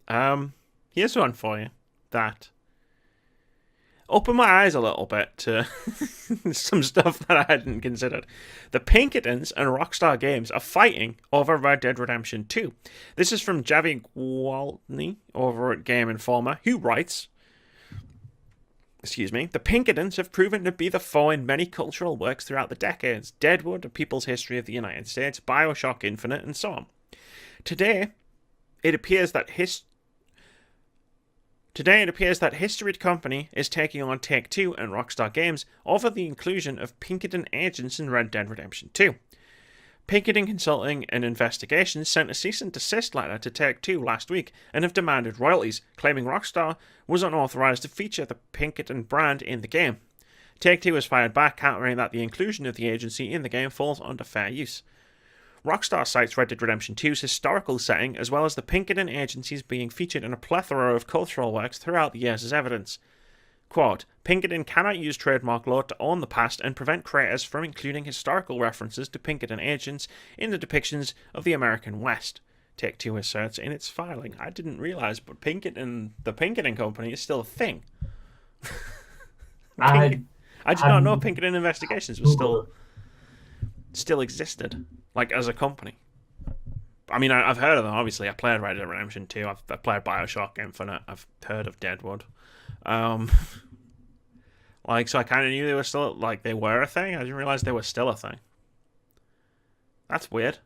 Here's one for you that opened my eyes a little bit to some stuff that I hadn't considered. The Pinkertons and Rockstar Games are fighting over Red Dead Redemption 2. This is from Javi Gwaltney over at Game Informer, who writes, the Pinkertons have proven to be the foe in many cultural works throughout the decades. Deadwood, A People's History of the United States, BioShock Infinite, and so on. Today, it appears that History Company is taking on Take-Two and Rockstar Games over the inclusion of Pinkerton agents in Red Dead Redemption 2. Pinkerton Consulting and Investigations sent a cease and desist letter to Take-Two last week and have demanded royalties, claiming Rockstar was unauthorized to feature the Pinkerton brand in the game. Take-Two has fired back, countering that the inclusion of the agency in the game falls under fair use. Rockstar cites Red Dead Redemption 2's historical setting, as well as the Pinkerton agencies being featured in a plethora of cultural works throughout the years as evidence. Quote, Pinkerton cannot use trademark law to own the past and prevent creators from including historical references to Pinkerton agents in the depictions of the American West, Take-Two asserts in its filing. I didn't realize, but the Pinkerton Company is still a thing. I did not know Pinkerton Investigations was still existed, like as a company. I mean, I've heard of them, obviously. I played Red Dead Redemption 2. I've played BioShock Infinite. I've heard of Deadwood. Like, so I kind of knew they were still, like, they were a thing. I didn't realize they were still a thing. That's weird.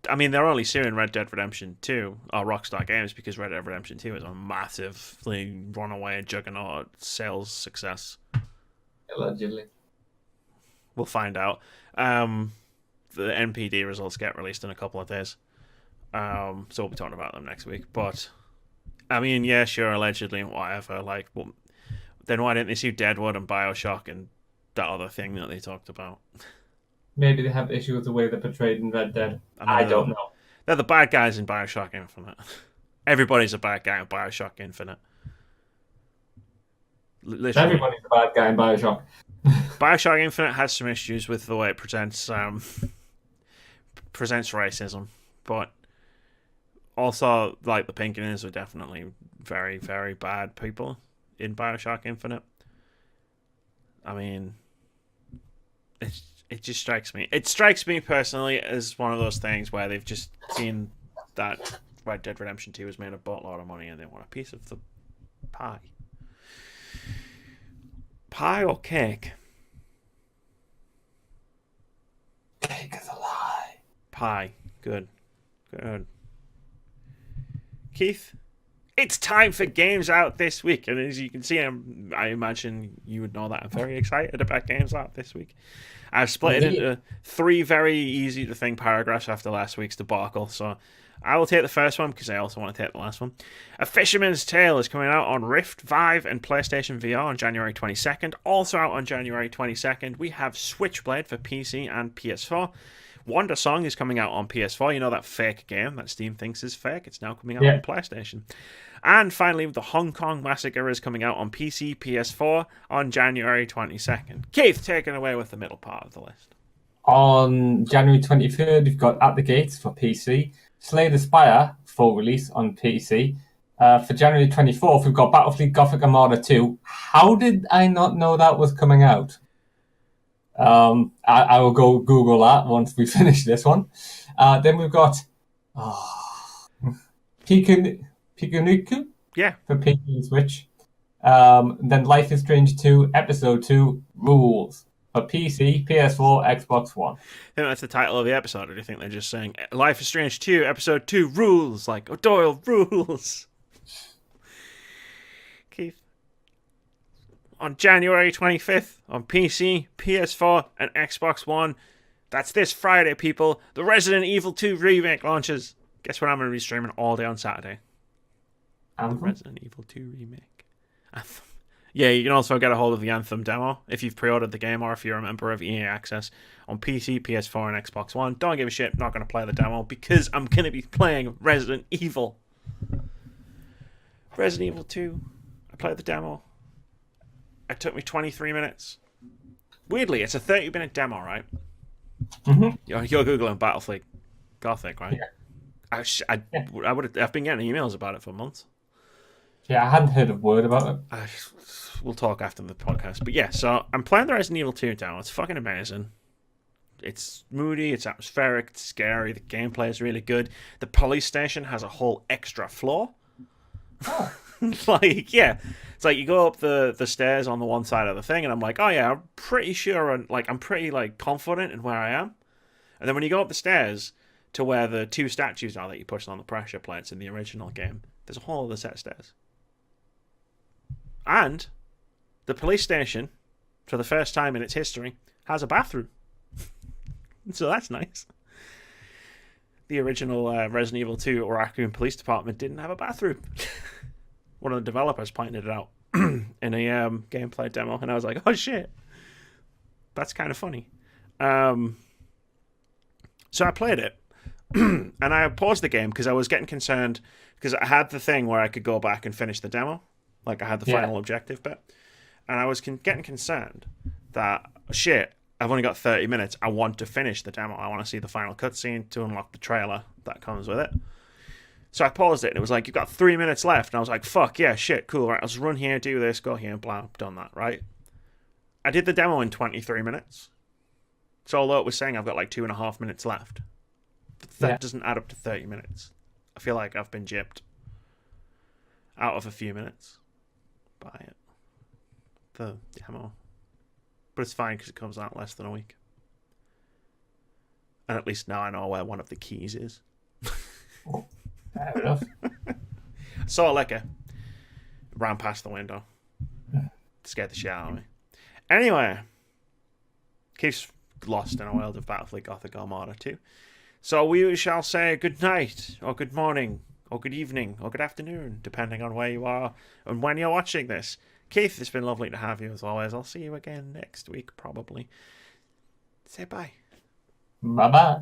I mean, they're only suing Red Dead Redemption 2, or Rockstar Games, because Red Dead Redemption 2 is a massively runaway juggernaut sales success. Allegedly. We'll find out. The NPD results get released in a couple of days. So we'll be talking about them next week. But, I mean, yeah, sure, allegedly, whatever. Like, well, then why didn't they sue Deadwood and Bioshock and that other thing that they talked about? Maybe they have issues with the way they're portrayed in Red Dead. I don't know. They're the bad guys in Bioshock Infinite. Everybody's a bad guy in Bioshock Infinite. Literally. Everybody's a bad guy in Bioshock. Bioshock Infinite has some issues with the way it presents racism, but also, like, the Pinkertons are definitely very, very bad people in Bioshock Infinite. I mean, it just strikes me. It strikes me personally as one of those things where they've just seen that Red Dead Redemption 2 has made a boatload of money and they want a piece of the pie. Pie or cake? Cake is a lie. Pie. Good. Keith, it's time for games out this week. And as you can see, I imagine you would know that I'm very excited about games out this week. I've split it into 3 very easy to think paragraphs after last week's debacle. So I will take the first one because I also want to take the last one. A Fisherman's Tale is coming out on Rift, Vive, and PlayStation VR on January 22nd. Also out on January 22nd, we have Switchblade for PC and PS4. Wonder Song is coming out on PS4. You know that fake game that Steam thinks is fake? It's now coming out on PlayStation. And finally, the Hong Kong Massacre is coming out on PC, PS4 on January 22nd. Keith, taking away with the middle part of the list. On January 23rd, we've got At the Gates for PC. Slay the Spire, full release on PC. For January 24th, we've got Battlefleet Gothic Armada 2. How did I not know that was coming out? I will go Google that once we finish this one. Then we've got Pikuniku for PC and Switch. Then Life is Strange 2, Episode 2, Rules for PC, PS4, Xbox One. I think that's the title of the episode, or do you think they're just saying Life is Strange 2, Episode 2, Rules? Like, Doyle, Rules. Keith. On January 25th, on PC, PS4, and Xbox One. That's this Friday, people. The Resident Evil 2 remake launches. Guess what I'm going to be streaming all day on Saturday? Anthem? Resident Evil 2 remake. Anthem. Yeah, you can also get a hold of the Anthem demo if you've pre-ordered the game or if you're a member of EA Access on PC, PS4, and Xbox One. Don't give a shit. Not going to play the demo because I'm going to be playing Resident Evil. Resident Evil 2. I played the demo. It took me 23 minutes. Weirdly, it's a 30-minute demo, right? Mm-hmm. You're Googling Battlefleet Gothic, right? Yeah. I've been getting emails about it for months. Yeah, I hadn't heard a word about it. We'll talk after the podcast. But yeah, so I'm playing the Resident Evil 2 demo. It's fucking amazing. It's moody, it's atmospheric, it's scary, the gameplay is really good. The police station has a whole extra floor. Oh. Like, yeah. It's like you go up the stairs on the one side of the thing, and I'm like, oh yeah, I'm pretty sure, and like I'm pretty like confident in where I am. And then when you go up the stairs to where the 2 statues are that you push on the pressure plates in the original game, there's a whole other set of stairs. And the police station, for the first time in its history, has a bathroom. So that's nice. The original Resident Evil 2 Raccoon Police Department didn't have a bathroom. One of the developers pointed it out in a gameplay demo, and I was like, oh shit. That's kind of funny. So I played it, and I paused the game because I was getting concerned because I had the thing where I could go back and finish the demo. Like, I had the final objective bit. And I was getting concerned that, shit, I've only got 30 minutes. I want to finish the demo. I want to see the final cutscene to unlock the trailer that comes with it. So I paused it, and it was like, you've got 3 minutes left. And I was like, fuck, yeah, shit, cool. Right, I'll just run here, do this, go here, blah, done that, right? I did the demo in 23 minutes. So although it was saying I've got like 2.5 minutes left, that doesn't add up to 30 minutes. I feel like I've been gypped out of a few minutes by it. the demo. But it's fine because it comes out less than a week. And at least now I know where one of the keys is. Fair enough. Saw Liquor. Ran past the window. Scared the shit out of me. Anyway. Keith's lost in a world of Battlefield Gothic Armada 2. So we shall say good night, or good morning, or good evening, or good afternoon, depending on where you are and when you're watching this. Keith, it's been lovely to have you as always. I'll see you again next week, probably. Say bye. Bye-bye.